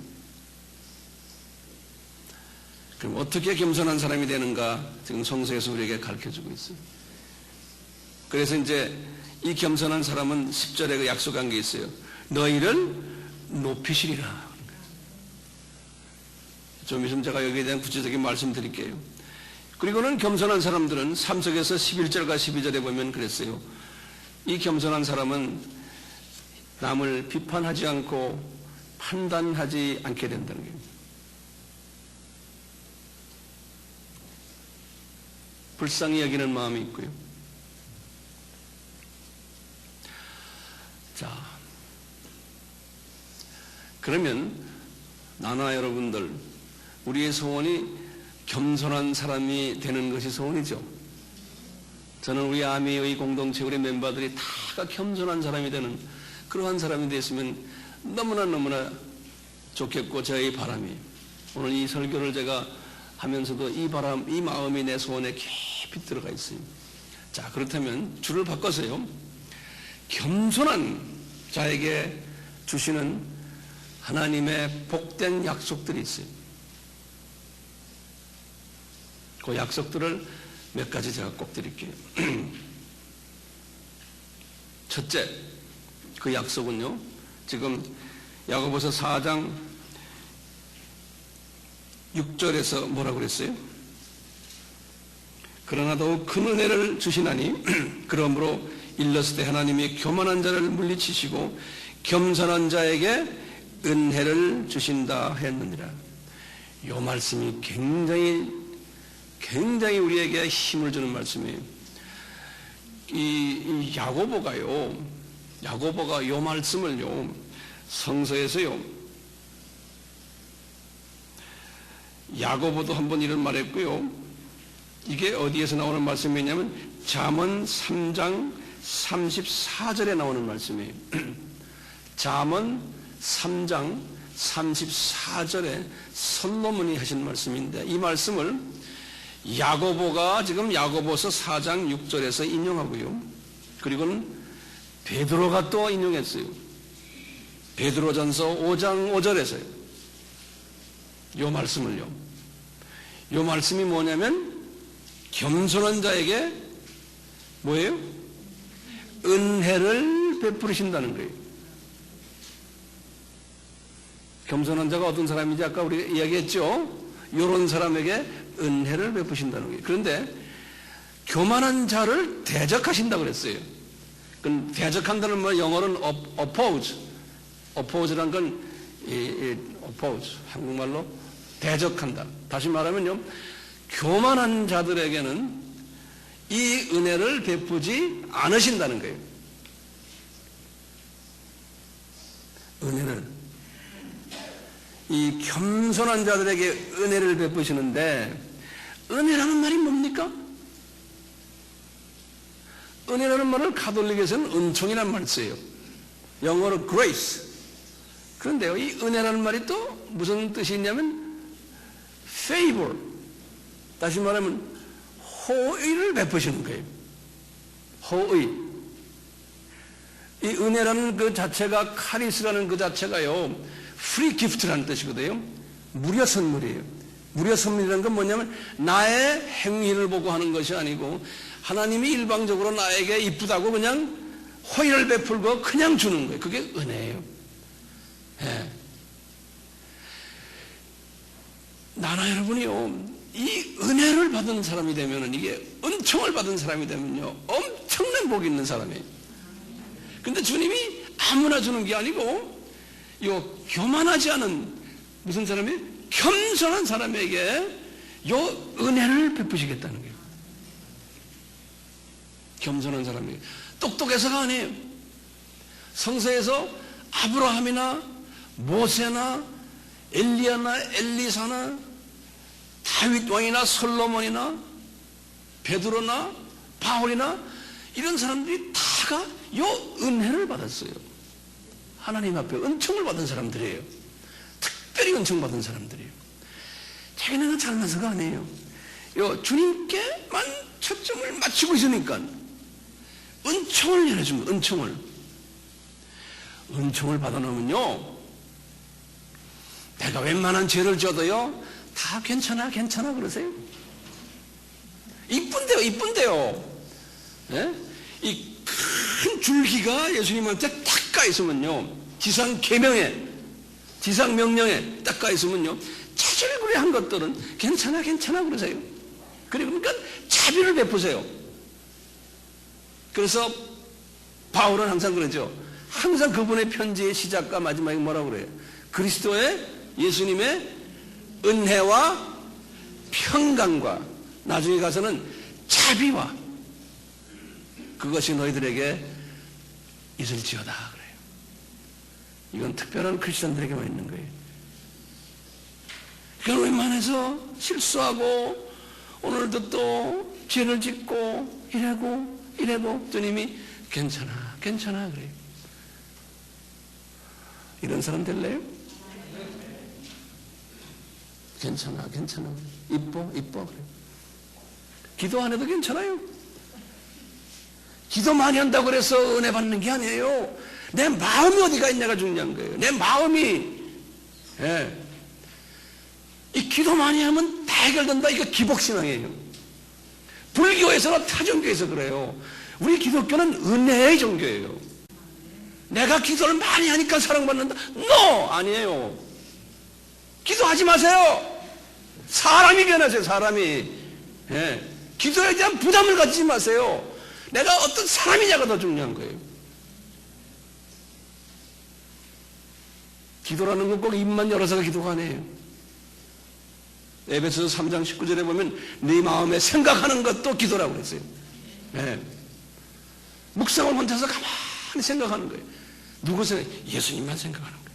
그럼 어떻게 겸손한 사람이 되는가 지금 성서에서 우리에게 가르쳐주고 있어요. 그래서 이제 이 겸손한 사람은 10절에 그 약속한 게 있어요. 너희를 높이시리라. 좀 있으면 제가 여기에 대한 구체적인 말씀 드릴게요. 그리고는 겸손한 사람들은 3석에서 11절과 12절에 보면 그랬어요. 이 겸손한 사람은 남을 비판하지 않고 판단하지 않게 된다는 거예요. 불쌍히 여기는 마음이 있고요. 자, 그러면 나나 여러분들, 우리의 소원이 겸손한 사람이 되는 것이 소원이죠. 저는 우리 아미의 공동체 우리 멤버들이 다가 겸손한 사람이 되는 그러한 사람이 됐으면 너무나 좋겠고 저의 바람이 오늘 이 설교를 제가 하면서도 이 마음이 내 소원에 깊이 들어가 있어요. 자, 그렇다면 줄을 바꿔서요. 겸손한 자에게 주시는 하나님의 복된 약속들이 있어요. 그 약속들을 몇 가지 제가 꼭 드릴게요. 첫째, 그 약속은요. 지금 야고보서 4장 6절에서 뭐라고 그랬어요? 그러나 더욱 큰 은혜를 주시나니 그러므로 일렀을 때 하나님이 교만한 자를 물리치시고 겸손한 자에게 은혜를 주신다 했느니라. 이 말씀이 굉장히 우리에게 힘을 주는 말씀이에요. 이 야고보가 이 말씀을요 성서에서요 야고보도 한번 이런 말했고요. 이게 어디에서 나오는 말씀이냐면 잠언 3장 34절에 나오는 말씀이에요. 잠언 3장 34절에 솔로몬이 하신 말씀인데 이 말씀을 야고보가 지금 야고보서 4장 6절에서 인용하고요. 그리고는 베드로가 또 인용했어요. 베드로전서 5장 5절에서요. 요 말씀을요. 요 말씀이 뭐냐면 겸손한 자에게 뭐예요? 은혜를 베푸신다는 거예요. 겸손한 자가 어떤 사람인지 아까 우리가 이야기했죠. 이런 사람에게 은혜를 베푸신다는 거예요. 그런데 교만한 자를 대적하신다고 그랬어요. 그 대적한다는 말 영어로는 oppose란 건 oppose 한국말로 대적한다. 다시 말하면요, 교만한 자들에게는 이 은혜를 베푸지 않으신다는 거예요. 은혜를 이 겸손한 자들에게 은혜를 베푸시는데 은혜라는 말이 뭡니까? 은혜라는 말을 가톨릭에서는 은총이라는 말을 써요. 영어로 grace. 그런데요, 이 은혜라는 말이 또 무슨 뜻이 있냐면 favor. 다시 말하면 호의를 베푸시는 거예요. 호의. 이 은혜라는 그 자체가 카리스라는 그 자체가요 free gift라는 뜻이거든요. 무료 선물이에요. 무료 선물이라는 건 뭐냐면 나의 행위를 보고 하는 것이 아니고 하나님이 일방적으로 나에게 이쁘다고 그냥 호의를 베풀고 그냥 주는 거예요. 그게 은혜예요. 예. 나나 여러분이요 이 은혜를 받은 사람이 되면은, 이게 은총을 받은 사람이 되면요, 엄청난 복이 있는 사람이에요. 근데 주님이 아무나 주는 게 아니고, 요 교만하지 않은 무슨 사람이? 겸손한 사람에게 요 은혜를 베푸시겠다는 거예요. 겸손한 사람에게. 똑똑해서가 아니에요. 성서에서 아브라함이나 모세나 엘리야나 엘리사나 다윗 왕이나 솔로몬이나 베드로나 바울이나 이런 사람들이 다가 요 은혜를 받았어요. 하나님 앞에 은총을 받은 사람들이에요. 특별히 은총 받은 사람들이에요. 자기네가 잘나서가 아니에요. 요 주님께만 초점을 맞추고 있으니까 은총을 내려줍니다. 은총을 받아놓으면요, 내가 웬만한 죄를 져도요 다 괜찮아 그러세요. 이쁜데요. 네? 이 큰 줄기가 예수님한테 딱 가 있으면요, 지상 명령에 딱 가 있으면요, 차질구레한 것들은 괜찮아 그러세요. 그러니까 자비를 베푸세요. 그래서 바울은 항상 그러죠. 항상 그분의 편지의 시작과 마지막에 뭐라고 그래요? 그리스도의, 예수님의 은혜와 평강과 나중에 가서는 자비와 그것이 너희들에게 있을지어다 그래요. 이건 특별한 크리스천들에게만 있는 거예요. 그건 웬만해서 실수하고 오늘도 또 죄를 짓고 이래도 주님이 괜찮아 그래요. 이런 사람 될래요? 괜찮아 이뻐 그래요. 기도 안 해도 괜찮아요. 기도 많이 한다고 해서 은혜 받는 게 아니에요. 내 마음이 어디가 있냐가 중요한 거예요. 내 마음이. 예. 이 기도 많이 하면 다 해결된다. 이거 기복신앙이에요. 불교에서나 타종교에서 그래요. 우리 기독교는 은혜의 종교예요. 내가 기도를 많이 하니까 사랑받는다. No! 아니에요. 기도하지 마세요. 사람이 변하세요. 사람이. 예. 기도에 대한 부담을 갖지 마세요. 내가 어떤 사람이냐가 더 중요한 거예요. 기도라는 건 꼭 입만 열어서가 기도가 아니에요. 에베소서 3장 19절에 보면 네 마음에 생각하는 것도 기도라고 그랬어요. 네. 묵상을 혼자서 가만히 생각하는 거예요. 누구 생각? 예수님만 생각하는 거예요.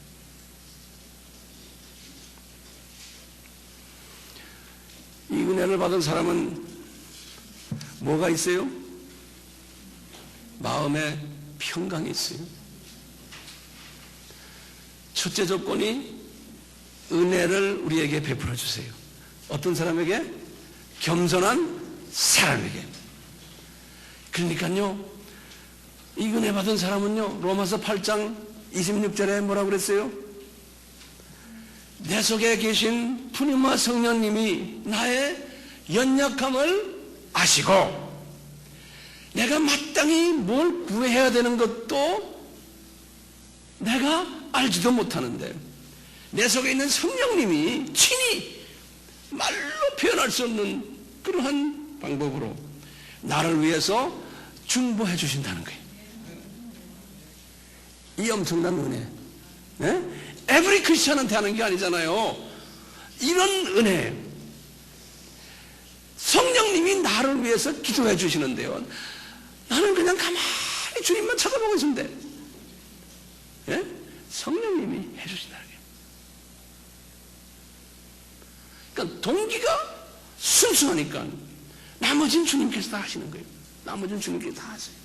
이 은혜를 받은 사람은 뭐가 있어요? 마음에 평강이 있어요. 첫째 조건이 은혜를 우리에게 베풀어 주세요. 어떤 사람에게? 겸손한 사람에게. 그러니까요, 이 은혜 받은 사람은요, 로마서 8장 26절에 뭐라고 그랬어요? 내 속에 계신 부님과 성령님이 나의 연약함을 아시고 내가 마땅히 뭘 구해야 되는 것도 내가 알지도 못하는데 내 속에 있는 성령님이 친히 말로 표현할 수 없는 그러한 방법으로 나를 위해서 중보해 주신다는 거예요. 이 엄청난 은혜. 네? 에브리 크리스천한테 하는 게 아니잖아요. 이런 은혜. 성령님이 나를 위해서 기도해 주시는데요. 나는 그냥 가만히 주님만 쳐다보고 있으면 돼. 예? 성령님이 해 주신다는 거예요. 그러니까 동기가 순수하니까 나머지는 주님께서 다 하시는 거예요. 나머지는 주님께서 다 하세요.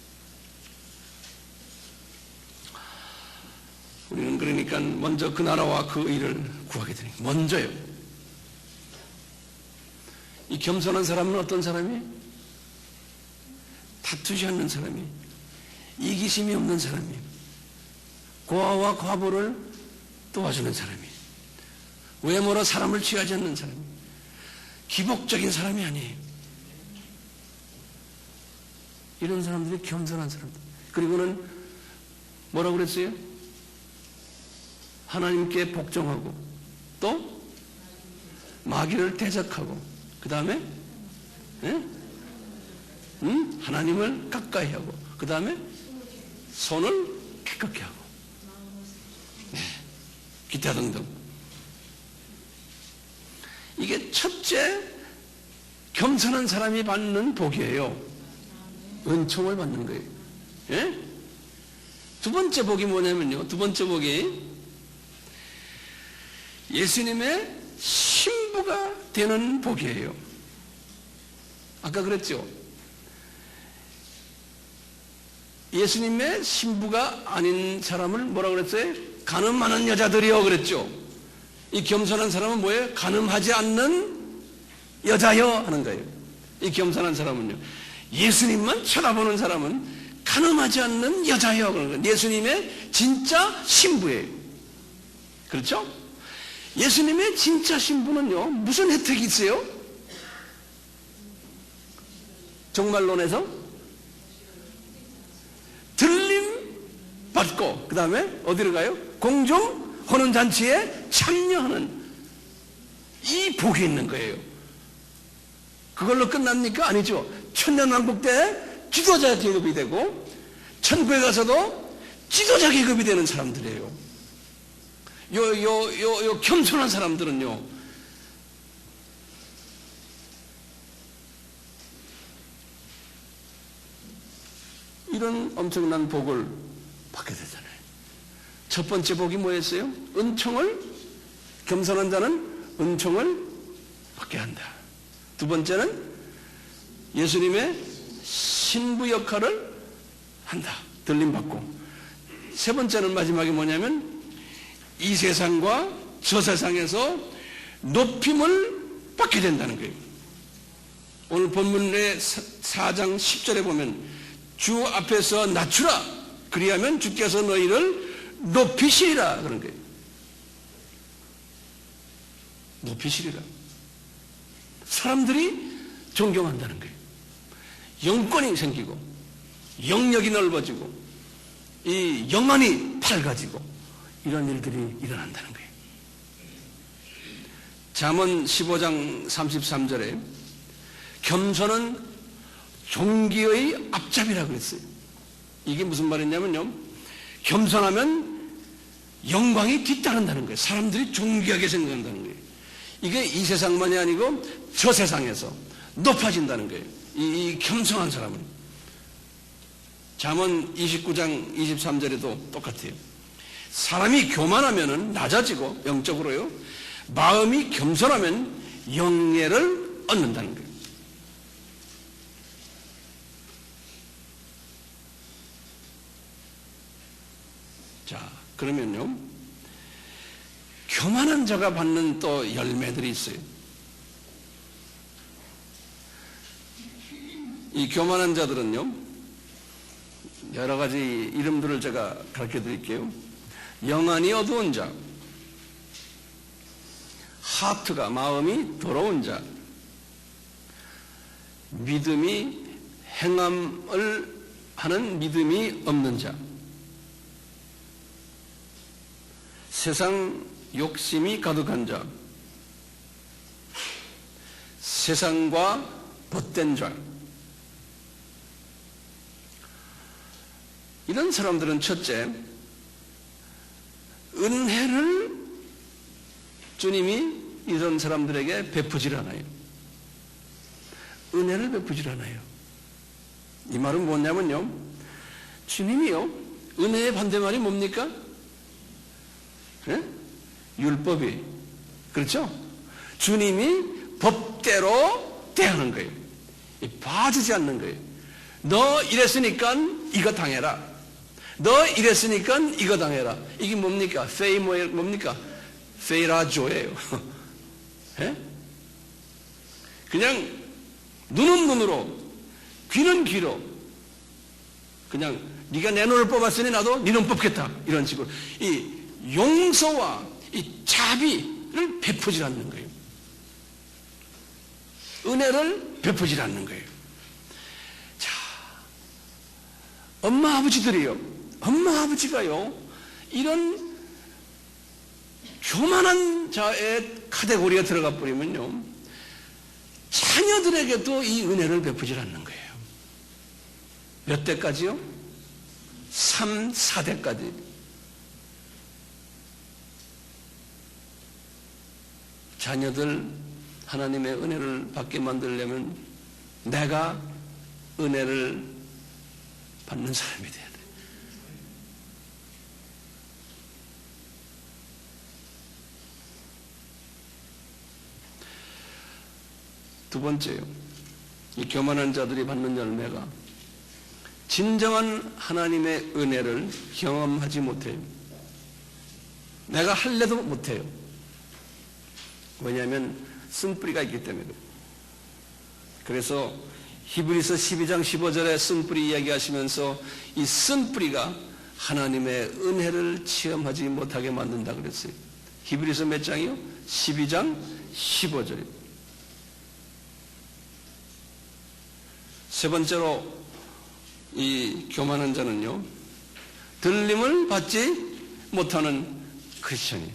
우리는 그러니까 먼저 그 나라와 그 의를 구하게 되는 거예요. 먼저요. 이 겸손한 사람은 어떤 사람이에요? 다투지 않는 사람이에요. 이기심이 없는 사람이에요. 고아와 과부를 도와주는 사람이에요. 외모로 사람을 취하지 않는 사람이에요. 기복적인 사람이 아니에요. 이런 사람들이 겸손한 사람들. 그리고는 뭐라고 그랬어요? 하나님께 복종하고 또 마귀를 대적하고 그 다음에 하나님을 가까이 하고, 그 다음에 손을 깨끗게 하고, 기타 등등. 이게 첫째 겸손한 사람이 받는 복이에요. 은총을 받는 거예요. 예? 두 번째 복이 뭐냐면요, 두 번째 복이 예수님의 신부가 되는 복이에요. 아까 그랬죠? 예수님의 신부가 아닌 사람을 뭐라고 그랬어요? 간음 많은 여자들이요 그랬죠? 이 겸손한 사람은 뭐예요? 간음하지 않는 여자여 하는 거예요. 이 겸손한 사람은요, 예수님만 쳐다보는 사람은 간음하지 않는 여자여 그러는 거예요. 예수님의 진짜 신부예요. 그렇죠? 예수님의 진짜 신부는요, 무슨 혜택이 있어요? 종말론에서 들림 받고, 그 다음에 어디로 가요? 공중 혼인잔치에 참여하는 이 복이 있는 거예요. 그걸로 끝납니까? 아니죠. 천년왕국 때 지도자 계급이 되고, 천국에 가서도 지도자 계급이 되는 사람들이에요. 요 겸손한 사람들은요, 이런 엄청난 복을 받게 되잖아요. 첫 번째 복이 뭐였어요? 은총을, 겸손한 자는 은총을 받게 한다. 두 번째는 예수님의 신부 역할을 한다. 들림받고. 세 번째는 마지막에 뭐냐면 이 세상과 저 세상에서 높임을 받게 된다는 거예요. 오늘 본문의 4장 10절에 보면 주 앞에서 낮추라, 그리하면 주께서 너희를 높이시리라 그런 거예요. 높이시리라. 사람들이 존경한다는 거예요. 영권이 생기고, 영역이 넓어지고, 이 영안이 밝아지고, 이런 일들이 일어난다는 거예요. 잠언 15장 33절에 겸손은 종기의 앞잡이라고 그랬어요. 이게 무슨 말이냐면요, 겸손하면 영광이 뒤따른다는 거예요. 사람들이 존귀하게 생각한다는 거예요. 이게 이 세상만이 아니고 저 세상에서 높아진다는 거예요. 이 겸손한 사람은. 잠언 29장 23절에도 똑같아요. 사람이 교만하면 낮아지고, 영적으로요, 마음이 겸손하면 영예를 얻는다는 거예요. 자, 그러면요, 교만한 자가 받는 또 열매들이 있어요. 이 교만한 자들은요, 여러 가지 이름들을 제가 가르쳐 드릴게요. 영안이 어두운 자, 하트가, 마음이 더러운 자, 믿음이, 행함을 하는 믿음이 없는 자, 세상 욕심이 가득한 자, 세상과 벗된 자. 이런 사람들은 첫째, 은혜를 주님이 이런 사람들에게 베푸질 않아요. 은혜를 베푸질 않아요. 이 말은 뭐냐면요, 주님이요, 은혜의 반대말이 뭡니까? 네? 율법이. 그렇죠? 주님이 법대로 대하는 거예요. 봐주지 않는 거예요. 너 이랬으니까 이거 당해라. 너 이랬으니까 이거 당해라. 이게 뭡니까? 뭡니까? 페이라조예요. 예? 그냥 눈은 눈으로, 귀는 귀로, 그냥 네가 내 눈을 뽑았으니 나도 네 눈 뽑겠다, 이런 식으로 이 용서와 이 자비를 베푸질 않는 거예요. 은혜를 베푸질 않는 거예요. 자, 엄마 아버지들이요, 엄마 아버지가요, 이런 교만한 자의 카테고리에 들어가 버리면요, 자녀들에게도 이 은혜를 베푸질 않는 거예요. 몇 대까지요? 3, 4대까지. 자녀들 하나님의 은혜를 받게 만들려면 내가 은혜를 받는 사람이 돼야 돼. 두 번째요. 이 교만한 자들이 받는 열매가 진정한 하나님의 은혜를 경험하지 못해요. 내가 할래도 못해요. 왜냐하면 쓴뿌리가 있기 때문에. 그래서 히브리서 12장 15절에 쓴뿌리 이야기하시면서 이 쓴뿌리가 하나님의 은혜를 체험하지 못하게 만든다 그랬어요. 히브리서 몇 장이요? 12장 15절이요. 세 번째로 이 교만한 자는요, 들림을 받지 못하는 크리스천이.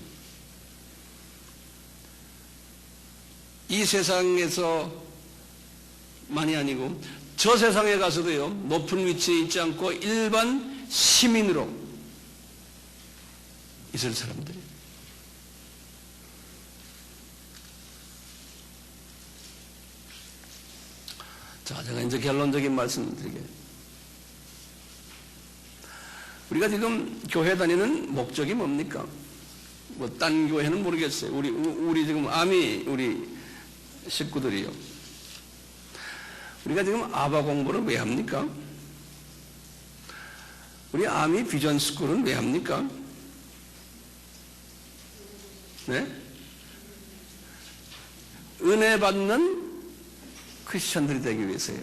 이 세상에서 만이 아니고 저 세상에 가서도요, 높은 위치에 있지 않고 일반 시민으로 있을 사람들이. 자, 제가 이제 결론적인 말씀을 드리게요. 우리가 지금 교회 다니는 목적이 뭡니까? 뭐 딴 교회는 모르겠어요. 우리 지금 아미 우리 식구들이요. 우리가 지금 아바 공부를 왜 합니까? 우리 아미 비전 스쿨은 왜 합니까? 네? 은혜 받는 크리스천들이 되기 위해서요.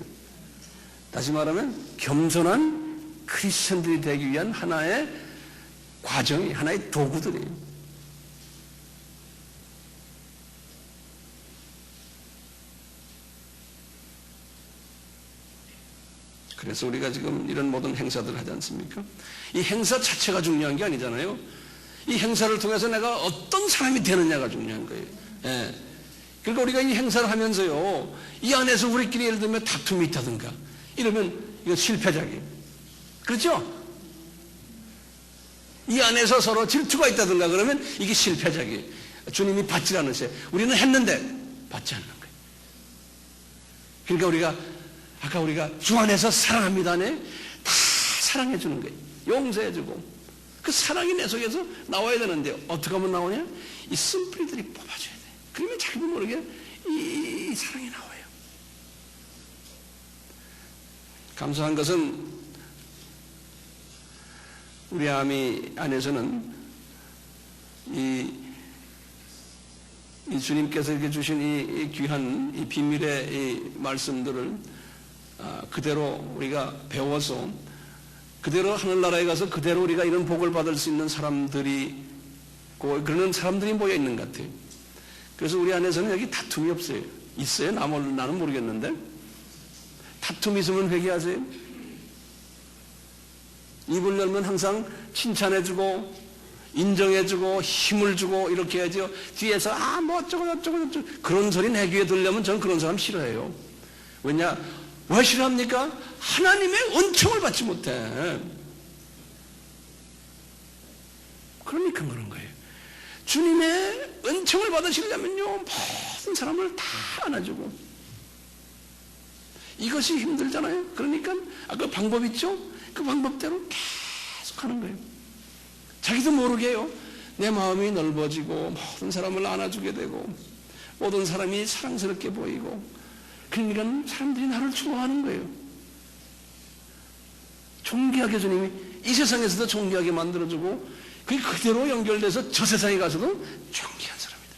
다시 말하면 겸손한 크리스천들이 되기 위한 하나의 과정이, 하나의 도구들이에요. 그래서 우리가 지금 이런 모든 행사들을 하지 않습니까? 이 행사 자체가 중요한 게 아니잖아요. 이 행사를 통해서 내가 어떤 사람이 되느냐가 중요한 거예요. 예. 그러니까 우리가 이 행사를 하면서요, 이 안에서 우리끼리 예를 들면 다툼이 있다든가 이러면 이거 실패작이에요. 그렇죠? 이 안에서 서로 질투가 있다든가 그러면 이게 실패작이에요. 주님이 받지 않으세요. 우리는 했는데 받지 않는 거예요. 그러니까 우리가 주 안에서 사랑합니다네 다 사랑해 주는 거예요. 용서해 주고 그 사랑이 내 속에서 나와야 되는데 어떻게 하면 나오냐? 이 쓴뿌리들이 뽑아줘야 돼. 그러면 자기도 모르게 이 사랑이 나와요. 감사한 것은 우리 아미 안에서는 이 주님께서 이렇게 주신 이 귀한 이 비밀의 이 말씀들을 그대로 우리가 배워서 그대로 하늘나라에 가서 그대로 우리가 이런 복을 받을 수 있는 사람들이 그런 사람들이 모여 있는 것 같아요. 그래서 우리 안에서는 여기 다툼이 없어요. 있어요? 나는 모르겠는데 다툼이 있으면 회개하세요. 입을 열면 항상 칭찬해주고 인정해주고 힘을 주고 이렇게 해야죠. 뒤에서 뭐 어쩌고 그런 소리 내 귀에 들려면 저는 그런 사람 싫어해요. 왜냐? 왜 싫어합니까? 하나님의 은총을 받지 못해. 그러니까 그런 거예요. 주님의 은총을 받으시려면요, 모든 사람을 다 안아주고. 이것이 힘들잖아요. 그러니까 그 방법 있죠? 그 방법대로 계속 하는 거예요. 자기도 모르게요. 내 마음이 넓어지고 모든 사람을 안아주게 되고 모든 사람이 사랑스럽게 보이고 그러니까 사람들이 나를 좋아하는 거예요. 존귀하게 주님이 이 세상에서도 존귀하게 만들어주고 그게 그대로 연결돼서 저 세상에 가서도 존귀한 사람이다.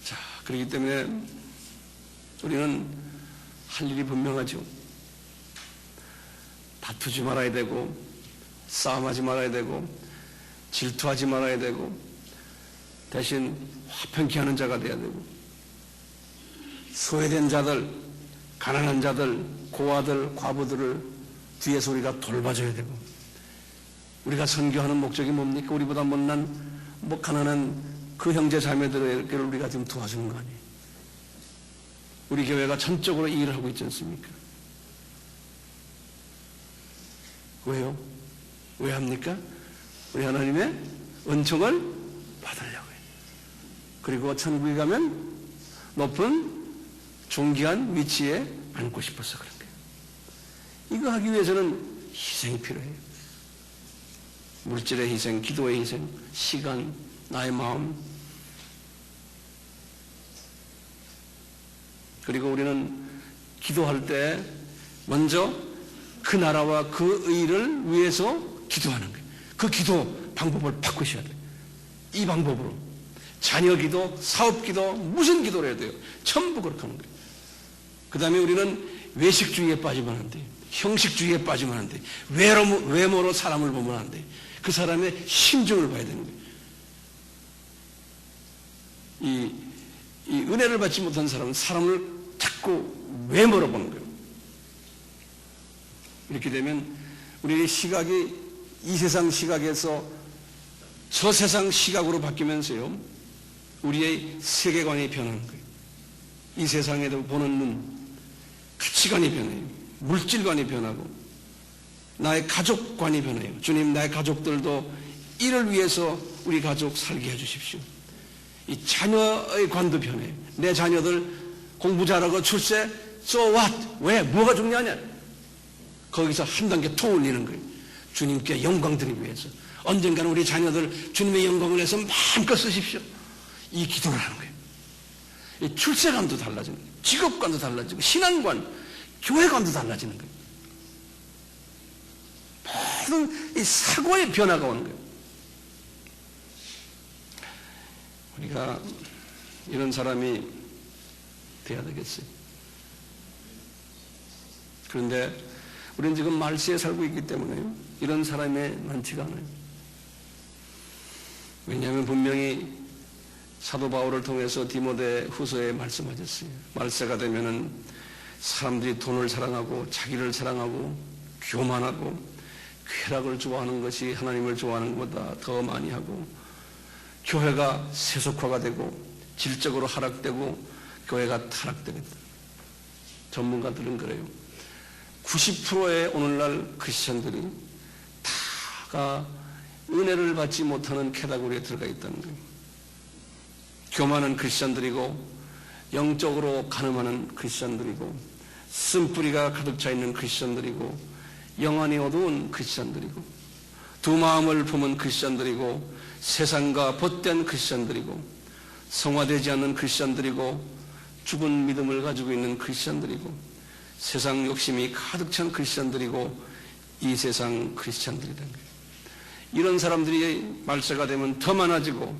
자, 그렇기 때문에 우리는 할 일이 분명하죠. 다투지 말아야 되고 싸움하지 말아야 되고 질투하지 말아야 되고 대신 화평케 하는 자가 돼야 되고 소외된 자들, 가난한 자들, 고아들, 과부들을 뒤에서 우리가 돌봐줘야 되고 우리가 선교하는 목적이 뭡니까? 우리보다 못난 가난한 그 형제 자매들을 우리가 지금 도와주는 거 아니에요? 우리 교회가 전적으로 이 일을 하고 있지 않습니까? 왜요? 왜 합니까? 우리 하나님의 은총을 받으려고요. 그리고 천국에 가면 높은 존귀한 위치에 앉고 싶어서 그런 거예요. 이거 하기 위해서는 희생이 필요해요. 물질의 희생, 기도의 희생, 시간, 나의 마음. 그리고 우리는 기도할 때 먼저 그 나라와 그 의를 위해서 기도하는 거예요. 그 기도 방법을 바꾸셔야 돼요. 이 방법으로. 자녀 기도, 사업 기도, 무슨 기도를 해야 돼요. 전부 그렇게 하는 거예요. 그 다음에 우리는 외식주의에 빠지면 안 돼요. 형식주의에 빠지면 안 돼요. 외모로 사람을 보면 안 돼요. 그 사람의 심정을 봐야 되는 거예요. 이 은혜를 받지 못한 사람은 사람을 자꾸 외모로 보는 거예요. 이렇게 되면 우리의 시각이 이 세상 시각에서 저 세상 시각으로 바뀌면서요, 우리의 세계관이 변하는 거예요. 이 세상에도 보는 눈, 가치관이 변해요. 물질관이 변하고 나의 가족관이 변해요. 주님, 나의 가족들도 이를 위해서 우리 가족 살게 해주십시오. 이 자녀의 관도 변해요. 내 자녀들 공부 잘하고 출세, so what? 왜? 뭐가 중요하냐? 거기서 한 단계 더 올리는 거예요. 주님께 영광 드리기 위해서. 언젠가는 우리 자녀들 주님의 영광을 해서 마음껏 쓰십시오. 이 기도를 하는 거예요. 이 출세관도 달라지는 거예요. 직업관도 달라지고 신앙관, 교회관도 달라지는 거예요. 모든 이 사고의 변화가 오는 거예요. 우리가 이런 사람이 돼야 되겠어요. 그런데 우리는 지금 말세에 살고 있기 때문에 이런 사람이 많지가 않아요. 왜냐하면 분명히 사도 바울을 통해서 디모데 후서에 말씀하셨어요. 말세가 되면은 사람들이 돈을 사랑하고 자기를 사랑하고 교만하고 쾌락을 좋아하는 것이 하나님을 좋아하는 것보다 더 많이 하고 교회가 세속화가 되고 질적으로 하락되고 교회가 타락되겠다. 전문가들은 그래요. 90%의 오늘날 크리스천들이 다가 은혜를 받지 못하는 캐다고리에 들어가 있다는 거예요. 교만한 크리스천들이고 영적으로 가늠하는 크리스천들이고 쓴뿌리가 가득 차 있는 크리스천들이고 영안이 어두운 크리스천들이고 두 마음을 품은 크리스천들이고 세상과 벗된 크리스천들이고 성화되지 않는 크리스천들이고 죽은 믿음을 가지고 있는 크리스천들이고 세상 욕심이 가득 찬 크리스천들이고 이 세상 크리스천들이라는 거예요. 이런 사람들이 말세가 되면 더 많아지고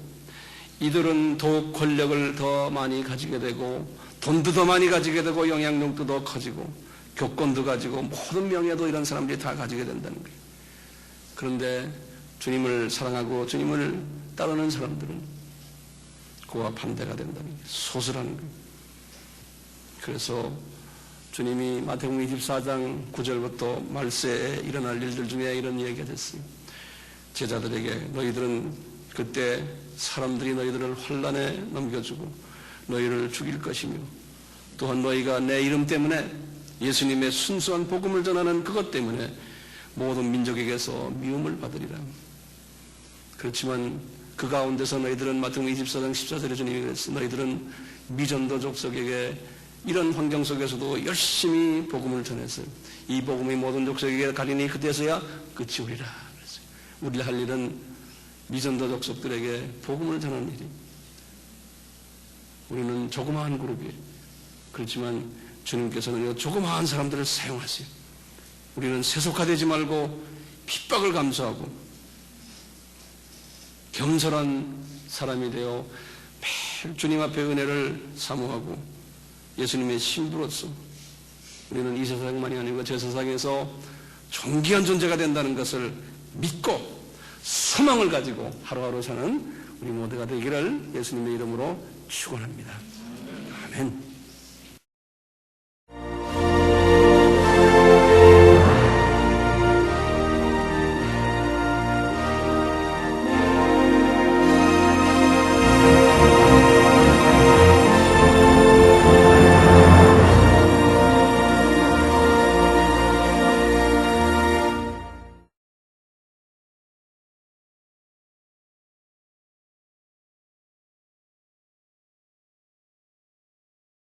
이들은 더욱 권력을 더 많이 가지게 되고 돈도 더 많이 가지게 되고 영향력도 더 커지고 교권도 가지고 모든 명예도 이런 사람들이 다 가지게 된다는 거예요. 그런데 주님을 사랑하고 주님을 따르는 사람들은 그와 반대가 된다는 거예요. 소설하는 거예요. 그래서 주님이 마태복음 24장 9절부터 말세에 일어날 일들 중에 이런 얘기가 됐어요. 제자들에게 너희들은 그때 사람들이 너희들을 환난에 넘겨주고 너희를 죽일 것이며 또한 너희가 내 이름 때문에 예수님의 순수한 복음을 전하는 그것 때문에 모든 민족에게서 미움을 받으리라. 그렇지만 그 가운데서 너희들은 마태복음 24장 14절에 주님이 그랬어요. 너희들은 미전도 족속에게 이런 환경 속에서도 열심히 복음을 전했어요. 이 복음이 모든 족속에게 가리니 그때서야 끝이 오리라. 그랬어요. 우리가 할 일은 미전도 족속들에게 복음을 전하는 일입니다. 우리는 조그마한 그룹이에요. 그렇지만 주님께서는 이 조그마한 사람들을 사용하세요. 우리는 세속화되지 말고 핍박을 감수하고 겸손한 사람이 되어 매일 주님 앞에 은혜를 사모하고 예수님의 신부로서 우리는 이 세상만이 아니고 저 세상에서 존귀한 존재가 된다는 것을 믿고 소망을 가지고 하루하루 사는 우리 모두가 되기를 예수님의 이름으로 축원합니다. 아멘.